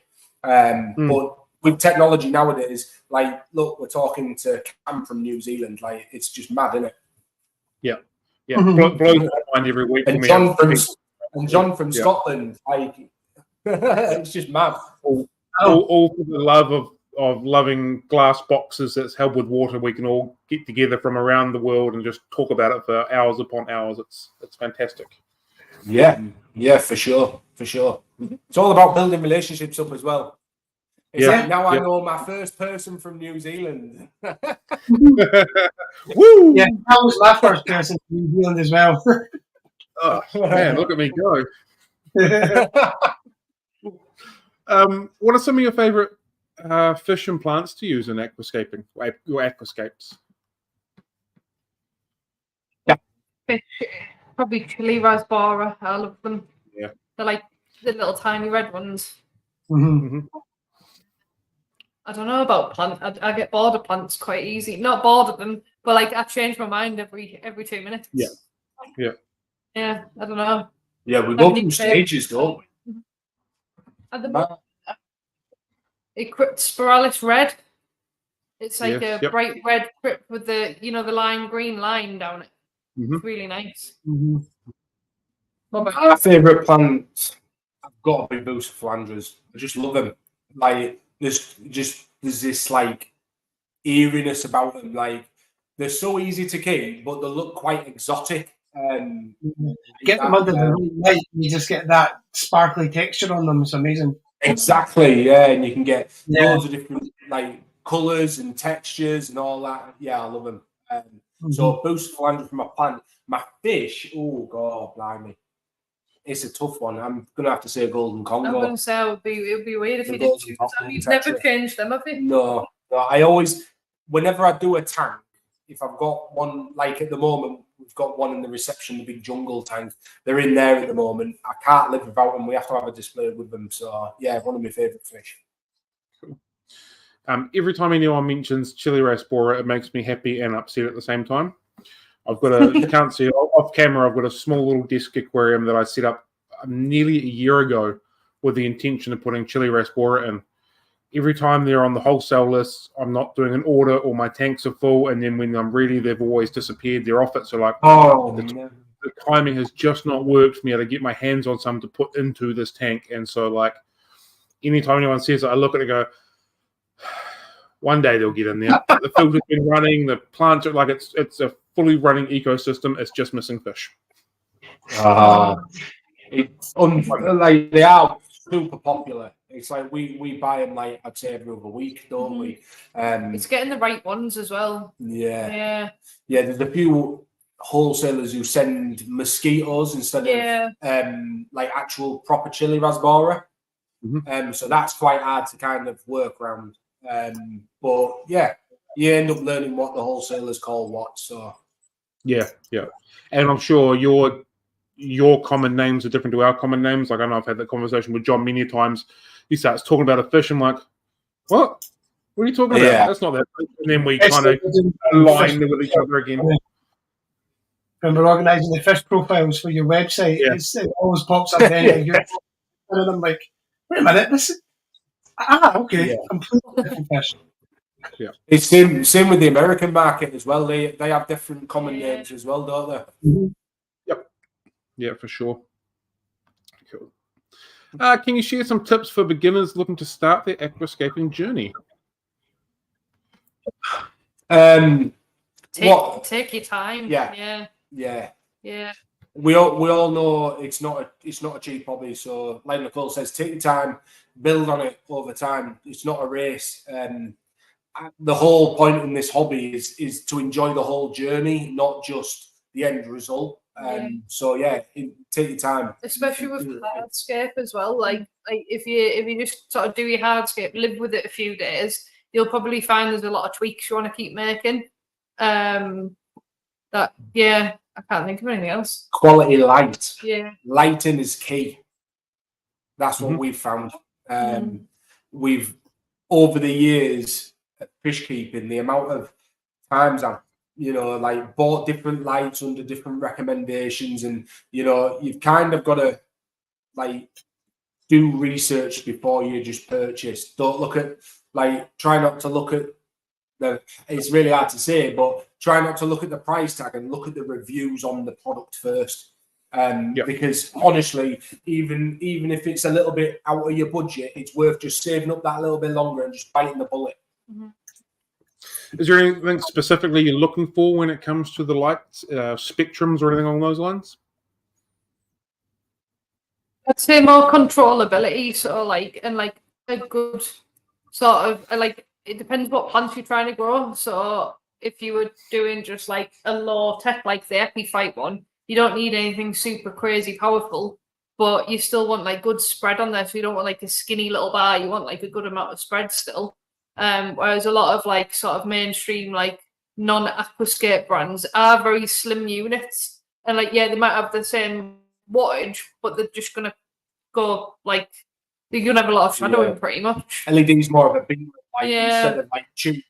But with technology nowadays, like, look, we're talking to Cam from New Zealand. Like, it's just mad, isn't it? Yeah. Yeah. Blows my mind every week. And John from Scotland, like, it's just mad. All for the love of loving glass boxes that's held with water. We can all get together from around the world and just talk about it for hours upon hours. It's fantastic. Yeah, for sure. It's all about building relationships up as well. It's like now I know my first person from New Zealand. Woo! Yeah, that was my first person from New Zealand as well. Oh, man, look at me go. What are some of your favorite fish and plants to use in aquascaping, your aquascapes? Fish, probably chili raspberry. I love them. Yeah. They're like the little tiny red ones. Mm-hmm. I don't know about plant. I get bored of plants quite easy. Not bored of them, but like I change my mind every 2 minutes. Yeah. Yeah, I don't know. Yeah, we go through stages, don't we? At the moment, Spiralis red. It's like a bright red crypt with the the lime green line down it. It's really nice. My favourite plants, I've got to be Bucephalandras. I just love them. Like there's this like eeriness about them. Like they're so easy to keep, but they look quite exotic. Get them under the light, you just get that sparkly texture on them. It's amazing. Exactly, yeah, and you can get loads of different like colours and textures and all that. Yeah, I love them. So Bucephalandra for my plant. My fish, oh god, blimey. It's a tough one. I'm gonna have to say Golden Congo. I'm gonna say it would be weird if you didn't choose them. You've never changed them, have you? No. I always, whenever I do a tank, if I've got one, like at the moment, we've got one in the reception, the big jungle tank. They're in there at the moment. I can't live without them. We have to have a display with them. So yeah, one of my favourite fish. Cool. Every time anyone mentions chili raspberry, it makes me happy and upset at the same time. I've got you can't see it off camera, I've got a small little disc aquarium that I set up nearly a year ago with the intention of putting chili raspberry in. Every time they're on the wholesale list, I'm not doing an order or my tanks are full, and then when I'm ready, they've always disappeared. They're off it. So like the timing has just not worked for me to get my hands on some to put into this tank. And so like anytime anyone says it, I look at it and go, one day they'll get in there. The filter's been running, the plants are like it's a fully running ecosystem. It's just missing fish. It's like they are super popular. It's like we buy them like I'd say every other week, don't we? It's getting the right ones as well. Yeah. There's a few wholesalers who send mosquitoes instead of like actual proper chili raspberry. So that's quite hard to kind of work around. But yeah, you end up learning what the wholesalers call what. So yeah, and I'm sure your common names are different to our common names. Like I know I've had that conversation with John many times. He starts talking about a fish. I'm like, what? What are you talking about? That's not that fish. And then we kind of align with each other again. When we're organising the fish profiles for your website, it always pops up then. And I'm like, wait a minute, this is okay, completely different fish. Yeah, it's same with the American market as well. They have different common names as well, don't they? Yep. Yeah, for sure. Cool. Can you share some tips for beginners looking to start their aquascaping journey? Take your time. Yeah. Yeah. We all know it's not a cheap hobby. So, like Nicole says, take your time, build on it over time. It's not a race. The whole point in this hobby is to enjoy the whole journey, not just the end result. So take your time, especially with hardscape as well. Like if you just sort of do your hardscape, live with it a few days, you'll probably find there's a lot of tweaks you want to keep making. I can't think of anything else. Quality light. Yeah. Lighting is key. That's what we've found. We've, over the years at fish keeping, the amount of times I've, like bought different lights under different recommendations, and, you've kind of got to, like, do research before you just purchase. Don't look at, try not to look at it's really hard to say, but try not to look at the price tag and look at the reviews on the product first. Because honestly, even if it's a little bit out of your budget, it's worth just saving up that little bit longer and just biting the bullet. Is there anything specifically you're looking for when it comes to the lights, spectrums, or anything along those lines? I'd say more controllability, so a good sort of like, it depends what plants you're trying to grow. So if you were doing just like a low tech, like the epiphyte one, you don't need anything super crazy powerful, but you still want like good spread on there. So you don't want like a skinny little bar. You want like a good amount of spread still. Whereas a lot of like sort of mainstream like non-aquascape brands are very slim units, and like yeah, they might have the same wattage, but they're just gonna go like you're gonna have a lot of shadowing pretty much. LED's more of a big light Yeah. instead of like tube.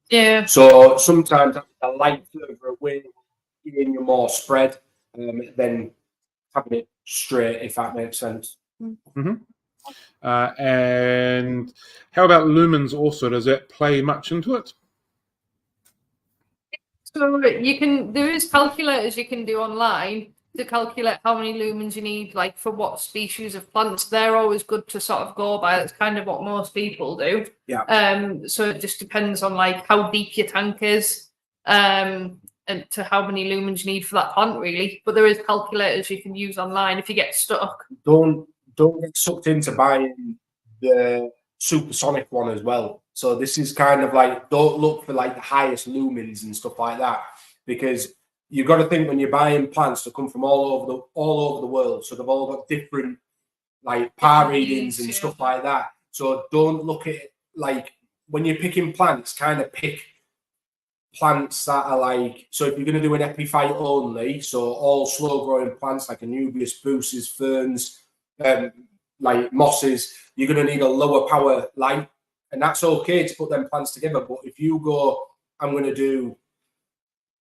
Yeah. So sometimes a light further away, giving you more spread than having it straight, if that makes sense. Mm-hmm. And how about lumens also? Does that play much into it? So there is calculators you can do online to calculate how many lumens you need, like for what species of plants. They're always good to sort of go by. That's kind of what most people do. Yeah. So it just depends on like how deep your tank is, and to how many lumens you need for that plant, really. But there is calculators you can use online if you get stuck. Don't get sucked into buying the supersonic one as well. So this is kind of like, don't look for like the highest lumens and stuff like that, because you've got to think when you're buying plants that come from all over the world, so they've all got different like par readings and stuff like that. So don't look at it like when you're picking plants, kind of pick plants that are like, so if you're going to do an epiphyte only, so all slow growing plants like anubias, buces, ferns, like mosses, you're going to need a lower power light, and that's okay to put them plants together. But if you go, I'm going to do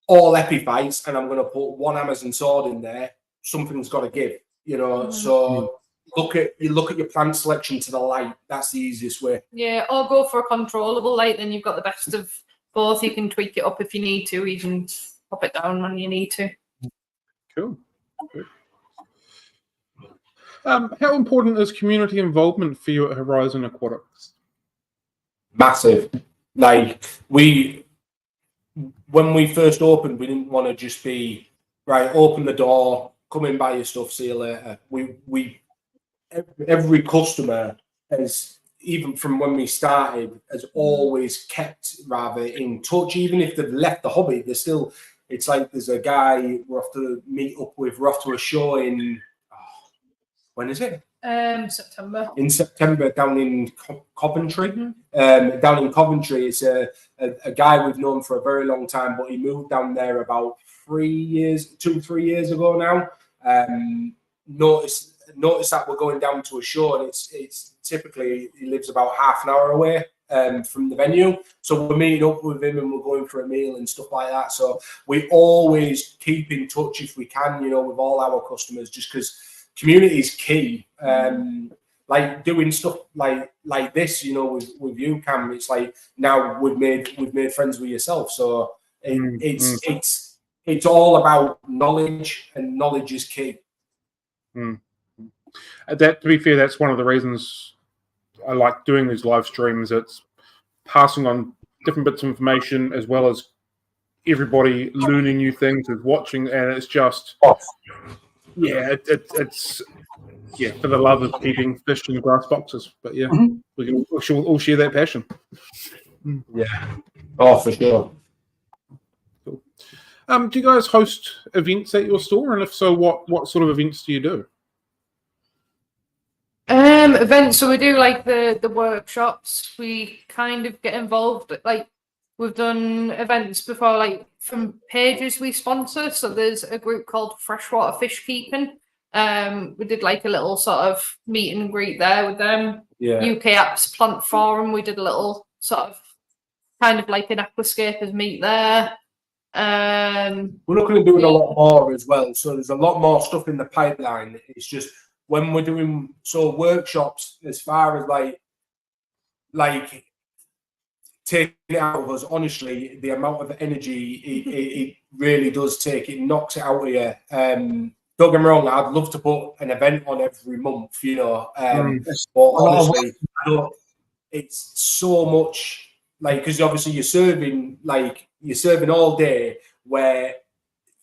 all epiphytes and I'm going to put one Amazon sword in there, something's got to give, you know. So look at your plant selection to the light. That's the easiest way. Yeah, or go for a controllable light, then you've got the best of both. You can tweak it up if you need to, you can pop it down when you need to. Cool. Good. How important is community involvement for you at Horizon Aquatics? Massive. Like when we first opened, we didn't want to just be right. Open the door, come in, buy your stuff, see you later. Every customer has, even from when we started, has always kept rather in touch. Even if they've left the hobby, they're still. It's like there's a guy we're off to meet up with. We're off to a show in. When is it? September. In September, down in Coventry. Down in Coventry, it's a guy we've known for a very long time, but he moved down there about 3 years ago now. Noticed that we're going down to a show, and it's typically he lives about half an hour away from the venue. So we're meeting up with him and we're going for a meal and stuff like that. So we always keep in touch if we can, you know, with all our customers, just because community is key. Like doing stuff like this, you know, with you, Cam, it's like now we've made friends with yourself. So it's all about knowledge, and knowledge is key. That, to be fair, that's one of the reasons I like doing these live streams. It's passing on different bits of information as well as everybody learning new things with watching, and it's just it's for the love of keeping fish in grass boxes. But yeah, we can all share that passion. Yeah, oh, for sure. Cool. Do you guys host events at your store, and if so, what sort of events do you do? Events, so we do like the workshops. We kind of get involved, like we've done events before, like from pages we sponsor. So there's a group called Freshwater Fish Keeping. We did like a little sort of meet and greet there with them. UK Apps Plant Forum, we did a little sort of kind of like an aquascapers meet there. We're looking at doing a lot more as well. So there's a lot more stuff in the pipeline. It's just when we're doing workshops, as far as like taking it out of us, honestly, the amount of energy it really does take, it knocks it out of you. Don't get me wrong, I'd love to put an event on every month, you know. But honestly, it's so much, like, because obviously you're serving all day, where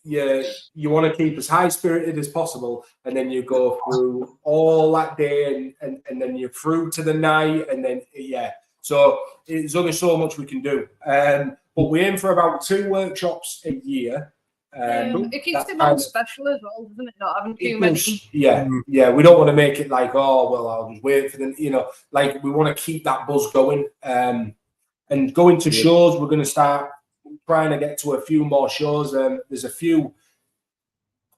you want to keep as high spirited as possible, and then you go through all that day, and then you're through to the night, and then so there's only so much we can do. But we aim for about 2 workshops a year. It keeps them on special as well, doesn't it? Not having too many. Yeah. We don't want to make it like, oh well, I'll just wait for them. Like we want to keep that buzz going. And going to shows, we're going to start trying to get to a few more shows. There's a few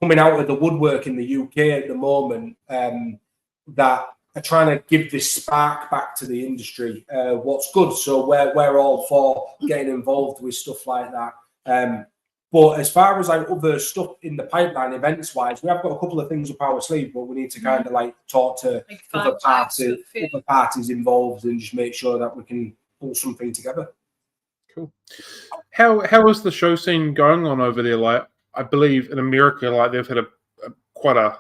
coming out of the woodwork in the UK at the moment that are trying to give this spark back to the industry. What's good, so we're all for getting involved with stuff like that. But as far as like other stuff in the pipeline, events wise, we have got a couple of things up our sleeve, but we need to kind of like talk to other parties involved and just make sure that we can pull something together. Cool. How is the show scene going on over there? Like, I believe in America, like they've had quite a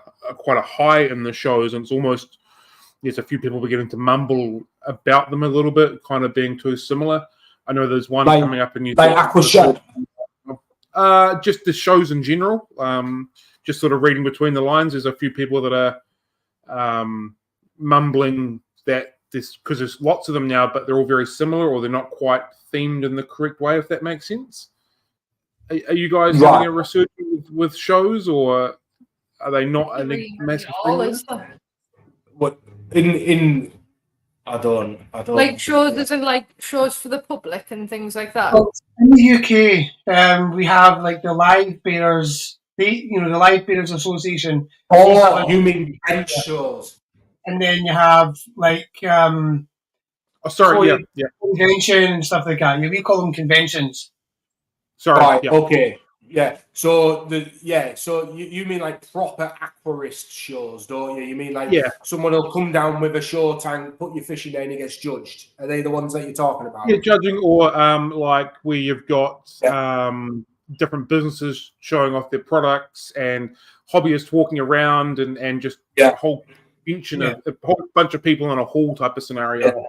high in the shows, and it's almost there's a few people beginning to mumble about them a little bit, kind of being too similar. I know there's one coming up in New Zealand. Aquascape. Just the shows in general. Just sort of reading between the lines, there's a few people that are mumbling that this because there's lots of them now, but they're all very similar, or they're not quite themed in the correct way. If that makes sense. Are you guys doing a research with shows, or are they not a massive thing? What in? I don't like shows. There's like shows for the public and things like that. Well, in the UK, we have like the Live Bearers, the Live Bearers Association. Oh, you mean bench shows? And then you have like convention and stuff like that. We call them conventions. Okay. Yeah. So So you mean like proper aquarist shows, don't you? You mean like someone will come down with a show tank, put your fish in there, and he gets judged. Are they the ones that you're talking about? Yeah, judging, or like where you've got different businesses showing off their products and hobbyists walking around and just a whole convention of a whole bunch of people in a hall type of scenario. Yeah.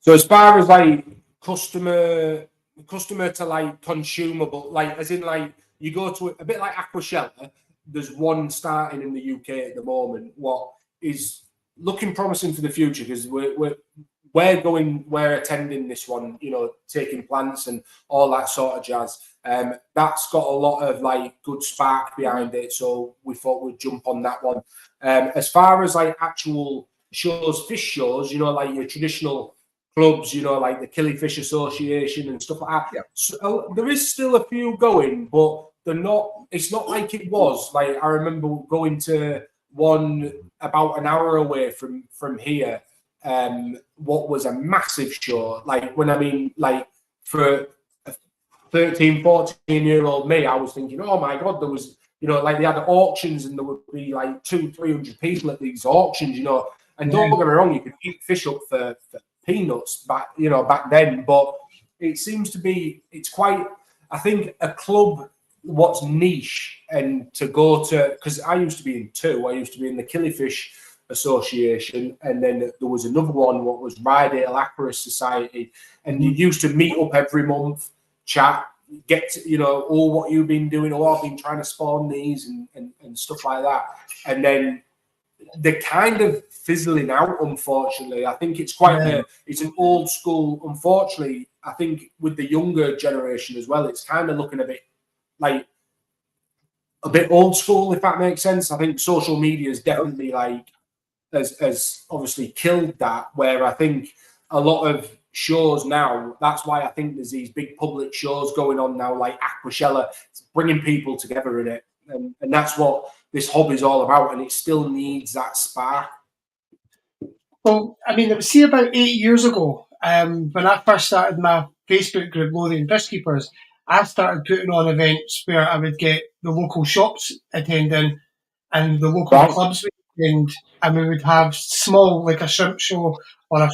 So as far as like customer to like consumable, like as in like you go to a bit like Aqua Shelter, there's one starting in the UK at the moment, what is looking promising for the future, because we're attending this one, taking plants and all that sort of jazz. That's got a lot of like good spark behind it, so we thought we'd jump on that one. As far as like actual shows, fish shows, like your traditional clubs, like the Killifish Association and stuff like that. Yeah. So, there is still a few going, but it's not like it was. Like I remember going to one about an hour away from here, what was a massive show. Like when I mean like for a 13, 14-year-old me, I was thinking, oh my God, there was, like they had auctions and there would be like 200-300 people at these auctions, and don't get me wrong, you could eat fish up for peanuts back then, but it seems to be, it's quite, I think a club what's niche and to go to, because I used to be in two. I used to be in the Killifish Association, and then there was another one, what was Rydale Aquarist Society, and you used to meet up every month, chat, get to, what you've been doing, I've been trying to spawn these and stuff like that. And then they're kind of fizzling out, unfortunately. I think it's quite it's an old school, unfortunately. I think with the younger generation as well, it's kind of looking a bit old school, if that makes sense. I think social media is definitely like has obviously killed that, where I think a lot of shows now, that's why I think there's these big public shows going on now, like Aquashella. It's bringing people together in it, and that's what this hobby's all about, and it still needs that spark. Well, I mean, see, about 8 years ago, when I first started my Facebook group, Lothian Fish Keepers, I started putting on events where I would get the local shops attending and the local clubs would attend, and we would have small, like a shrimp show or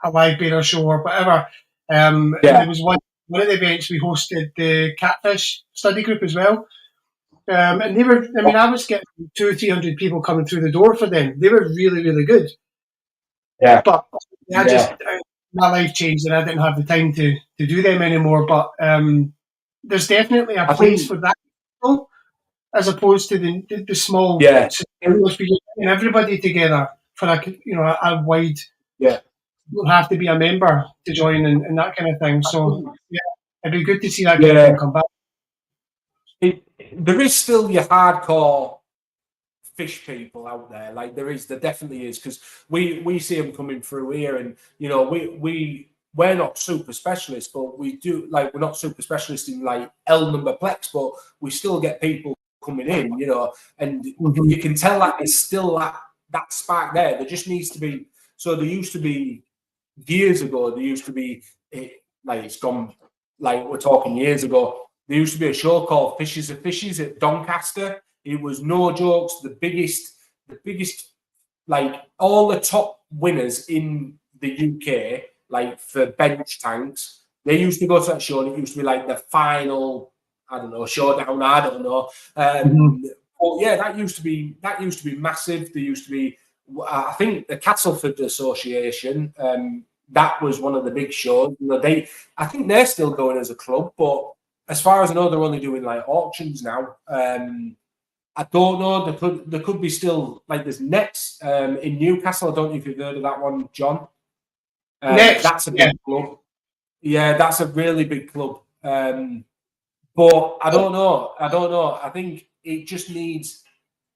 a live bearer show or whatever. And there was one of the events we hosted the catfish study group as well. And they were, I mean, I was getting 200 or 300 people coming through the door for them. They were really, really good. Yeah. But my life changed and I didn't have the time to do them anymore. But there's definitely a place for that social, as opposed to the small. Yeah. Must be getting everybody together for a wide. Yeah. You don't have to be a member to join and that kind of thing. So yeah, it'd be good to see that kind of thing come back. There is still your hardcore fish people out there. Like there definitely is, because we see them coming through here, and we're not super specialists, but we do, like, we're not super specialists in like L number plex, but we still get people coming in, and you can tell that there's still that spark there. There just needs to be. So there used to be years ago. There used to be like, it's gone, like, we're talking years ago. There used to be a show called Fishes of Fishes at Doncaster. It was no jokes, the biggest, like, all the top winners in the UK, like for bench tanks, they used to go to that show, and it used to be like the final, I don't know, showdown, I don't know. But yeah, that used to be massive. There used to be, I think, the Castleford Association. That was one of the big shows. I think they're still going as a club, but as far as I know, they're only doing like auctions now. I don't know. There could be still, like, there's Nets in Newcastle. I don't know if you've heard of that one, John. That's a big club. Yeah, that's a really big club. But I don't know. I think it just needs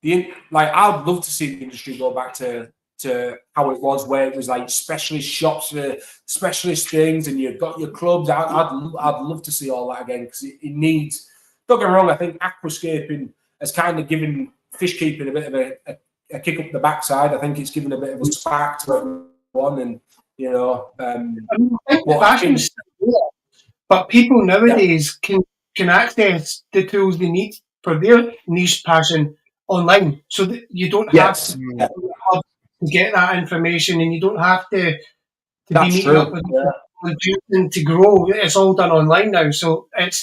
I'd love to see the industry go back to how it was, where it was like specialist shops for specialist things, and you've got your clubs. I'd love to see all that again, because it needs. Don't get me wrong. I think aquascaping has kind of given fish keeping a bit of a kick up the backside. I think it's given a bit of a spark to everyone, and but people nowadays can access the tools they need for their niche passion online, so that you don't have to get that information, and you don't have to be meeting up with people to grow. It's all done online now, so it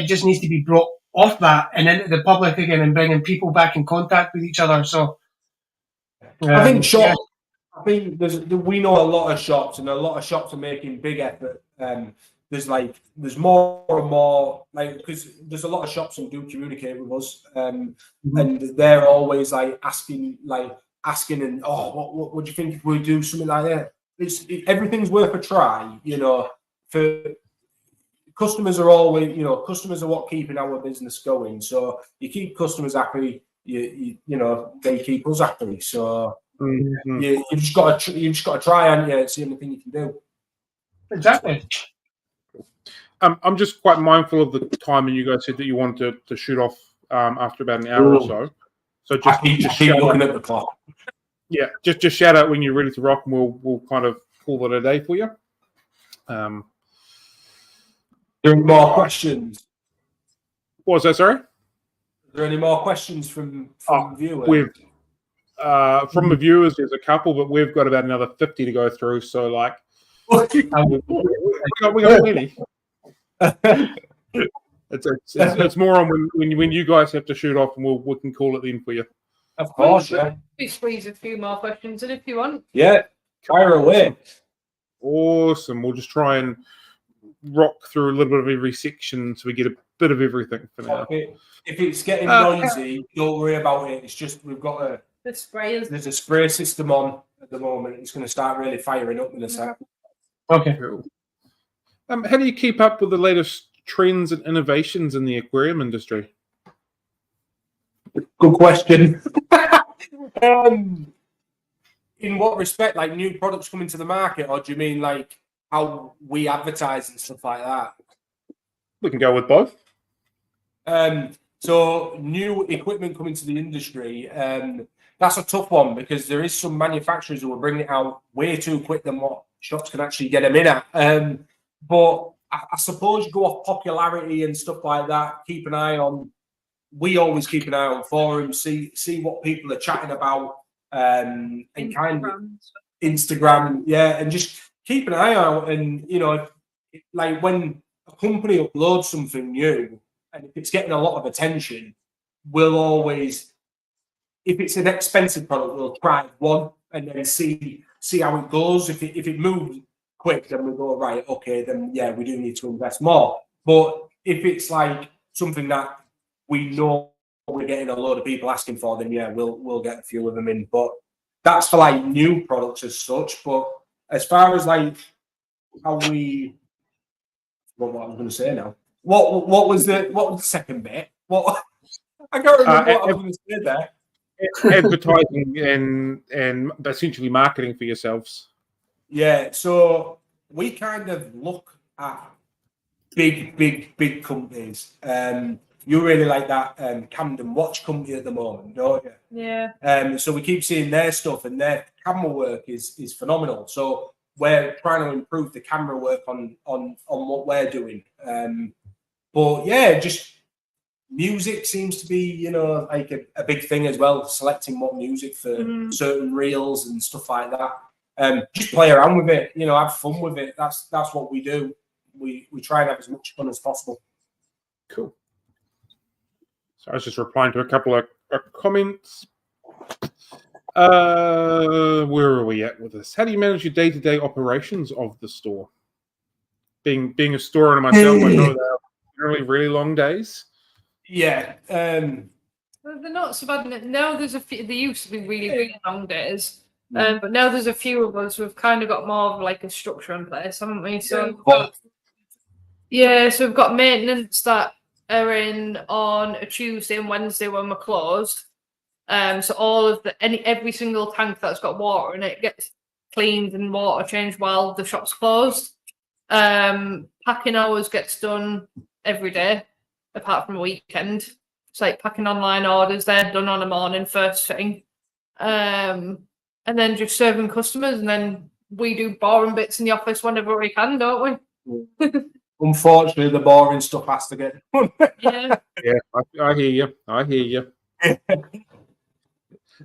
just needs to be brought off that and into the public again, and bringing people back in contact with each other. So I think I think we know a lot of shops, and a lot of shops are making big effort. There's more and more, like, because there's a lot of shops who do communicate with us, and they're always like asking, and what do you think if we do something like that? Everything's worth a try, For customers are always, customers are what keeping our business going. So you keep customers happy, they keep us happy. So you've just got to try, and it's the only thing you can do. Exactly. I'm just quite mindful of the time, and you guys said that you wanted to shoot off after about an hour or so. So just keep looking at the clock. Yeah, just shout out when you're ready to rock, and we'll kind of call it a day for you. There are more questions. What was that? Sorry. Are there any more questions from viewers? From the viewers, there's a couple, but we've got about another 50 to go through. So, like, we got plenty. It's more on when you guys have to shoot off, and we can call it then for you. Of course, yeah. We squeeze a few more questions in if you want. Yeah, fire away. Awesome. We'll just try and rock through a little bit of every section, so we get a bit of everything for now. Okay. If it's getting noisy, don't worry about it. It's just we've got there's a spray system on at the moment. It's going to start really firing up in a second. Okay. Cool. How do you keep up with the latest trends and innovations in the aquarium industry? Good question. In what respect? Like new products coming to the market, or do you mean like how we advertise and stuff like that? We can go with both. So new equipment coming to the industry, that's a tough one, because there is some manufacturers who are bringing it out way too quick than what shops can actually get them in at. But I suppose you go off popularity and stuff like that. Keep an eye on. We always keep an eye on forums, see what people are chatting about, and kind of Instagram, and just keep an eye out. And like when a company uploads something new, and if it's getting a lot of attention, we'll always, if it's an expensive product, we'll try one and then see how it goes. If it moves quick, then we go, right, okay, then yeah, we do need to invest more. But if it's like something that we know we're getting a load of people asking for them, yeah, we'll get a few of them in. But that's for like new products as such. But as far as like how we, what I was going to say now. What was the second bit? What I can't remember what I was going to say there. Advertising and essentially marketing for yourselves. Yeah, so we kind of look at big companies. You really like that Camden watch company at the moment, don't you? Yeah. So we keep seeing their stuff, and their camera work is phenomenal. So we're trying to improve the camera work on what we're doing. But yeah, just music seems to be, like a big thing as well. Selecting what music for certain reels and stuff like that. Just play around with it, have fun with it. That's what we do. We try and have as much fun as possible. Cool. So I was just replying to a couple of comments. Where are we at with this? How do you manage your day-to-day operations of the store? Being a store owner myself, I know they're generally really long days. Yeah. Well, they're not so bad now. There's a few. They used to be really long days, but now there's a few of us who've kind of got more of like a structure in place, haven't we? So so we've got maintenance that are in on a Tuesday and Wednesday when we're closed. So all of every single tank that's got water in it gets cleaned and water changed while the shop's closed. Packing hours gets done every day, apart from a weekend. It's like packing online orders, they're done on a morning first thing. And then just serving customers, and then we do boring bits in the office whenever we can, don't we? Unfortunately, the boring stuff has to get done. Yeah. I hear you.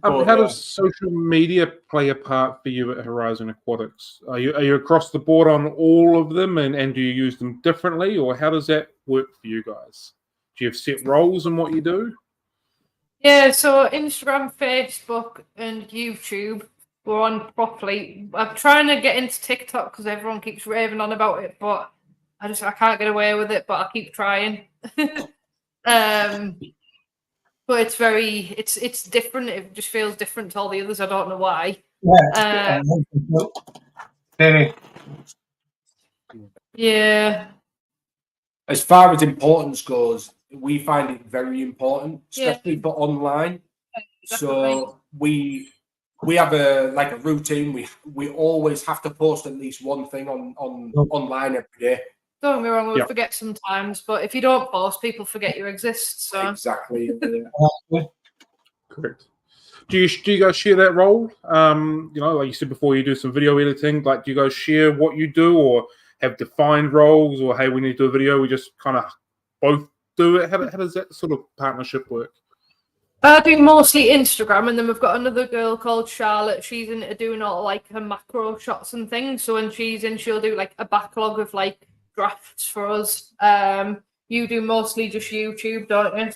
How does social media play a part for you at Horizon Aquatics? Are you across the board on all of them, and do you use them differently, or how does that work for you guys? Do you have set roles in what you do? Yeah, so Instagram, Facebook, and YouTube we're on properly. I'm trying to get into TikTok because everyone keeps raving on about it, but I can't get away with it, but I keep trying. But it's different. It just feels different to all the others. I don't know why. Yeah. Very. Yeah. As far as importance goes, we find it very important, especially for online. So we have a routine. We always have to post at least one thing on online every day. Don't get me wrong, we forget sometimes, but if you don't post, people forget you exist. So exactly. Correct. Do you guys share that role? Like you said before, you do some video editing. Like, do you guys share what you do, or have defined roles, or hey, we need to do a video, we just kind of both do it? How does that sort of partnership work? I do mostly Instagram, and then we've got another girl called Charlotte. She's into doing all like her macro shots and things. So when she's in, she'll do like a backlog of like drafts for us. You do mostly just YouTube, don't you?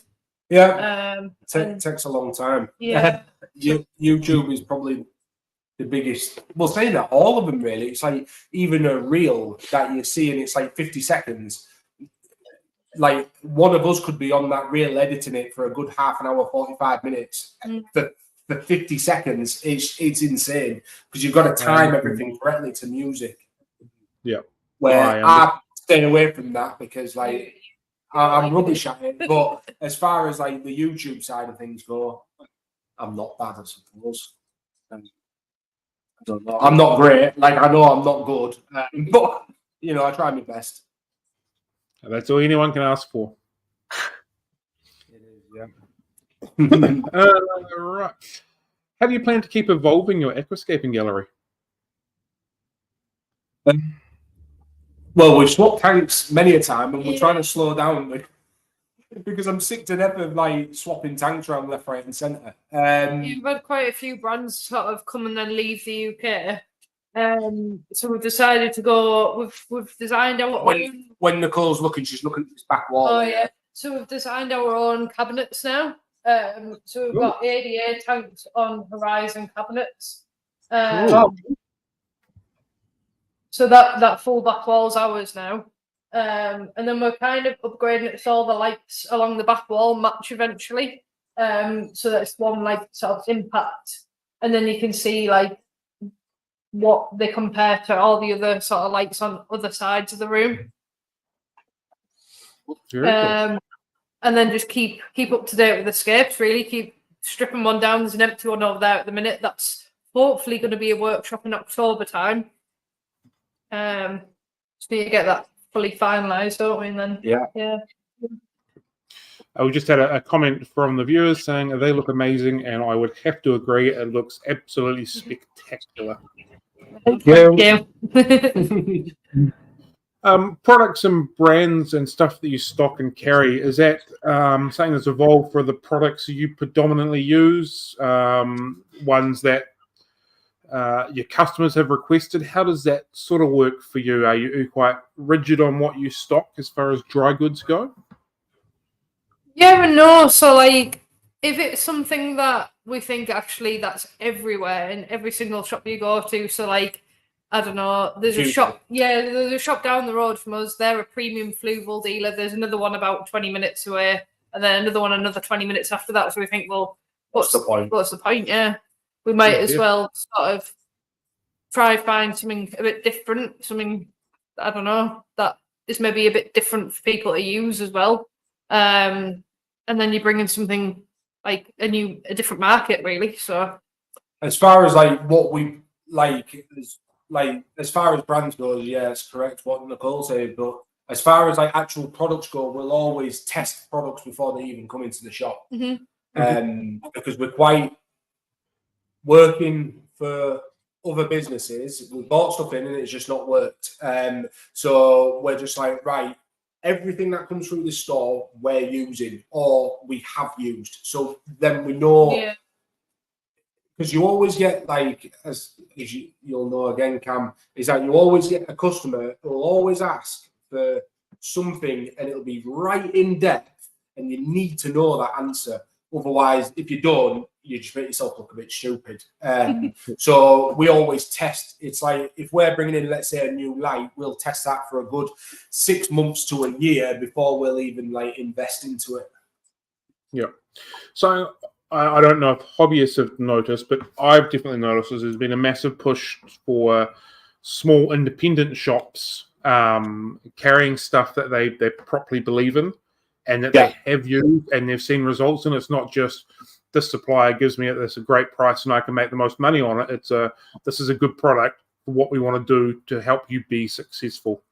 Yeah. Takes a long time. Yeah. YouTube is probably the biggest. Well, saying that, all of them really. It's like even a reel that you see, and it's like 50 seconds. Like one of us could be on that reel editing it for a good half an hour, 45 minutes. For 50 seconds, it's insane because you've got to time everything correctly to music. Yeah. Where I stay away from that because like I'm rubbish at it. But as far as like the YouTube side of things go, I'm not bad, I suppose. I don't know. I'm not great. Like I know I'm not good, but I try my best. That's all anyone can ask for. It is, yeah. Right. How do you plan to keep evolving your aquascaping gallery? Well, we've swapped tanks many a time, and we're trying to slow down because I'm sick to death of like swapping tanks around left, right, and centre. You've had quite a few brands sort of come and then leave the UK. So we've decided to go. We've designed our own. When Nicole's looking, she's looking at this back wall. Oh yeah. So we've designed our own cabinets now. So we've got ADA tanks on Horizon cabinets. So that full back wall's ours now. And then we're kind of upgrading it so all the lights along the back wall match eventually. So that it's one like sort of impact, and then you can see like what they compare to all the other sort of lights on other sides of the room. And then just keep up to date with escapes, really. Keep stripping one down. There's an empty one over there at the minute. That's hopefully going to be a workshop in October time. Just need to get that fully finalised, don't we? And then, yeah. We just had a comment from the viewers saying they look amazing, and I would have to agree. It looks absolutely spectacular. Thank you. Products and brands and stuff that you stock and carry, is that something that's evolved for the products you predominantly use, ones that your customers have requested? How does that sort of work for you? Are you quite rigid on what you stock as far as dry goods go? Yeah and no. So like, if it's something that we think actually that's everywhere in every single shop you go to, so like, I don't know, there's a shop, there's a shop down the road from us. They're a premium fluval dealer. There's another one about 20 minutes away, and then another one another 20 minutes after that. So we think, well, what's the point? What's the point? Yeah, we might as well sort of try find something a bit different, something, I don't know, that is maybe a bit different for people to use as well. And then you bring in something like a different market, really. So as far as like what we like as far as brands goes, yeah, it's correct what Nicole said. But as far as like actual products go, we'll always test products before they even come into the shop. Because we're quite working for other businesses. We bought stuff in and it's just not worked. So we're just like, right, everything that comes through the store we're using or we have used. So then we know. Yeah. Because you always get, like, as you'll know again, Cam, is that you always get a customer who will always ask for something and it'll be right in depth and you need to know that answer. Otherwise, if you don't, you just make yourself look a bit stupid. So we always test. It's like if we're bringing in, let's say, a new light, we'll test that for a good 6 months to a year before we'll even like invest into it. Yeah. So I don't know if hobbyists have noticed, but I've definitely noticed there's been a massive push for small independent shops carrying stuff that they properly believe in and that they have used and they've seen results. And it's not just this supplier gives me this a great price and I can make the most money on it. This is a good product for what we want to do to help you be successful.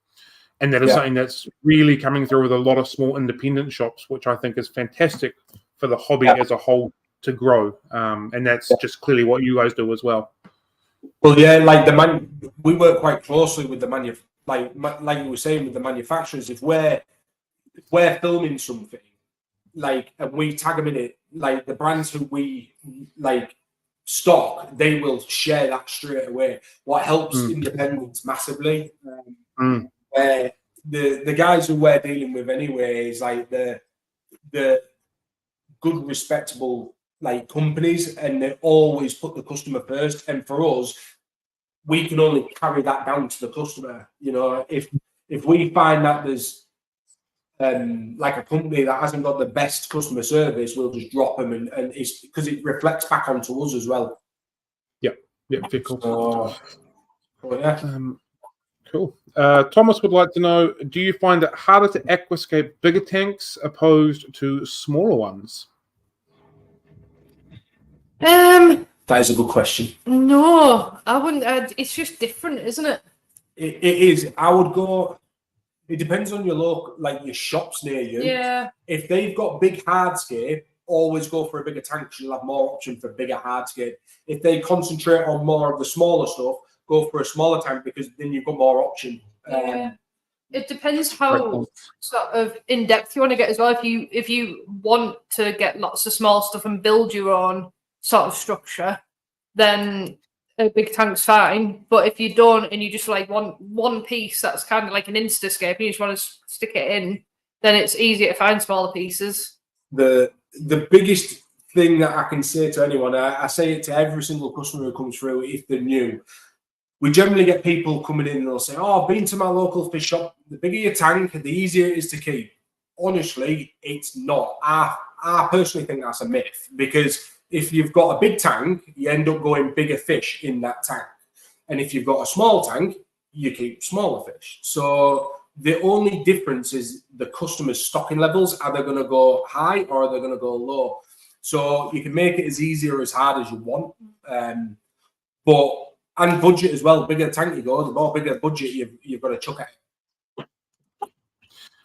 And that is something that's really coming through with a lot of small independent shops, which I think is fantastic for the hobby as a whole to grow. And that's just clearly what you guys do as well. Well, yeah, like we work quite closely with the like you were saying with the manufacturers. If we're filming something, like, and we tag them in it, like the brands who we like stock, they will share that straight away. What helps independents massively. Where the guys who we're dealing with anyway is like the good, respectable like companies, and they always put the customer first. And for us, we can only carry that down to the customer. You know, if we find that there's like a company that hasn't got the best customer service, we'll just drop them, and it's because it reflects back onto us as well. Yeah, very cool. So yeah. Cool. Thomas would like to know, do you find it harder to aquascape bigger tanks opposed to smaller ones? That is a good question. No, I wouldn't. It's just different, isn't it? It is. I would go. It depends on your local, like your shops near you. Yeah. If they've got big hardscape, always go for a bigger tank because you'll have more option for bigger hardscape. If they concentrate on more of the smaller stuff, go for a smaller tank because then you've got more option. Yeah. It depends how sort of in depth you want to get as well. If you want to get lots of small stuff and build your own sort of structure, then a big tank's fine. But if you don't and you just like want one piece that's kind of like an instascape and you just want to stick it in, then it's easier to find smaller pieces. The biggest thing that I can say to anyone, I say it to every single customer who comes through if they're new, we generally get people coming in and they'll say, "Oh, I've been to my local fish shop. The bigger your tank, the easier it is to keep." Honestly, it's not. I personally think that's a myth, because if you've got a big tank, you end up going bigger fish in that tank. And if you've got a small tank, you keep smaller fish. So the only difference is the customer's stocking levels. Are they going to go high or are they going to go low? So you can make it as easy or as hard as you want. And budget as well. The bigger the tank you go, the more bigger budget you've got to chuck at it.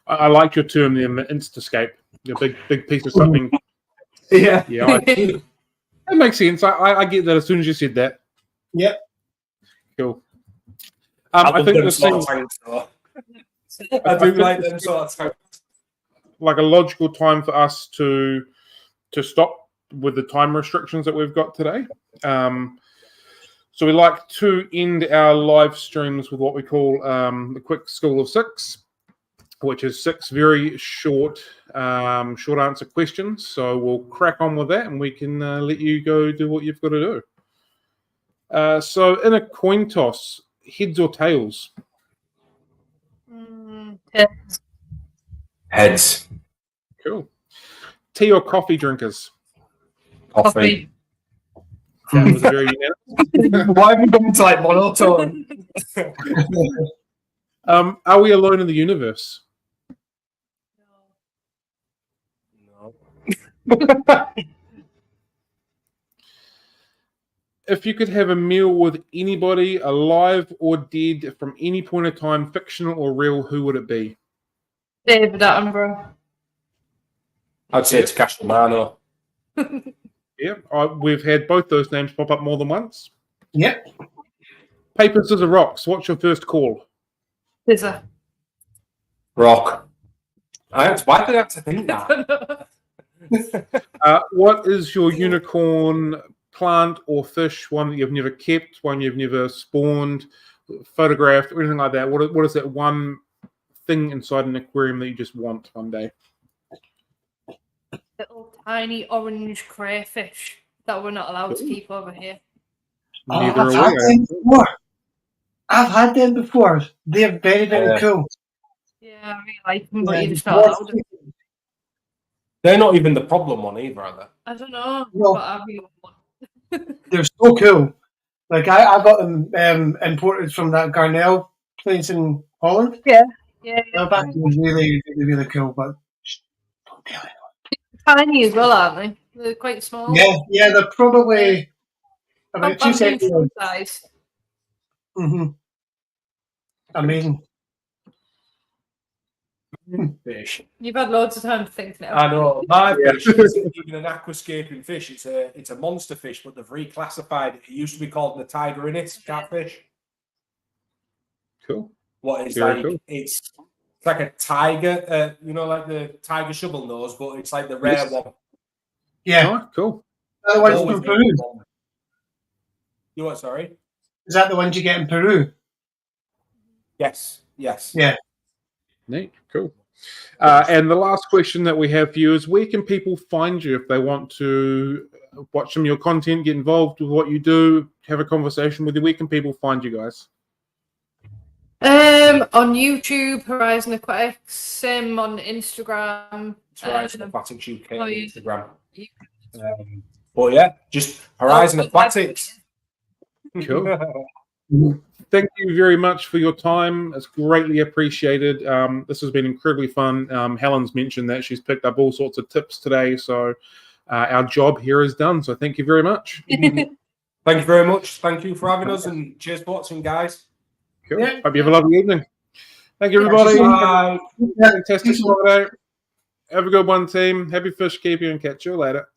I like your term, the Instascape. Your big piece of something. Yeah. That makes sense. I get that as soon as you said that. Yep. Cool. I think the sort of tanks, I do like them sort of tanks. Like a logical time for us to stop with the time restrictions that we've got today. So we like to end our live streams with what we call the quick school of six, which is 6 very short answer questions. So we'll crack on with that, and we can let you go do what you've got to do. So in a coin toss, heads or tails? Heads. Heads. Cool. Tea or coffee drinkers? Coffee. That was very unanimous. Why have you gone to like monotone? Are we alone in the universe? No. If you could have a meal with anybody, alive or dead, from any point of time, fictional or real, who would it be? David Attenborough. I'd say it's Castellano. Yeah, we've had both those names pop up more than once. Yep. Paper, scissors, rocks. What's your first call? Scissor. Rock. Why did I have to think that? What is your unicorn plant or fish? One that you've never kept, one you've never spawned, photographed, or anything like that? What is that one thing inside an aquarium that you just want one day? Little tiny orange crayfish that we're not allowed to keep over here. Neither I've had them before. I've had them before. They're very, very cool. Yeah, I really like them, but you're just not allowed them. They're not even the problem one either, are they? I don't know, No. but I really want one. They're so cool. Like I got them imported from that Garnell place in Holland. Yeah. That was really, really, really cool. But don't tell anyone. Tiny as well, aren't they? They're quite small. Yeah, they're probably about 2 centimeters. Size. Mm-hmm. Amazing. Fish. You've had loads of time to think now. I know. My fish isn't even an aquascaping fish. It's a monster fish, but they've reclassified it. It used to be called the tiger in it, catfish. Cool. What is Very like? cool. It's like a tiger. Like the tiger shovel nose, but it's like the rare one. Yeah. Oh, cool. Is that the ones from Peru? You what? Sorry. Is that the ones you get in Peru? Yes. Yeah. Neat. Cool. And the last question that we have for you is, where can people find you if they want to watch some of your content, get involved with what you do, have a conversation with you? Where can people find you guys? On YouTube, Horizon Aquatics, on Instagram. Horizon Aquatics UK on yeah. Instagram. But yeah, just Horizon Aquatics. Cool. Thank you very much for your time. It's greatly appreciated. This has been incredibly fun. Helen's mentioned that she's picked up all sorts of tips today, so our job here is done. So thank you very much. Thank you very much. Thank you for having us, and cheers for watching, guys. Cool. Yeah. Hope you have a lovely evening. Thank you, everybody. Bye. Fantastic Friday. Have a good one, team. Happy fish keeping, and catch you later.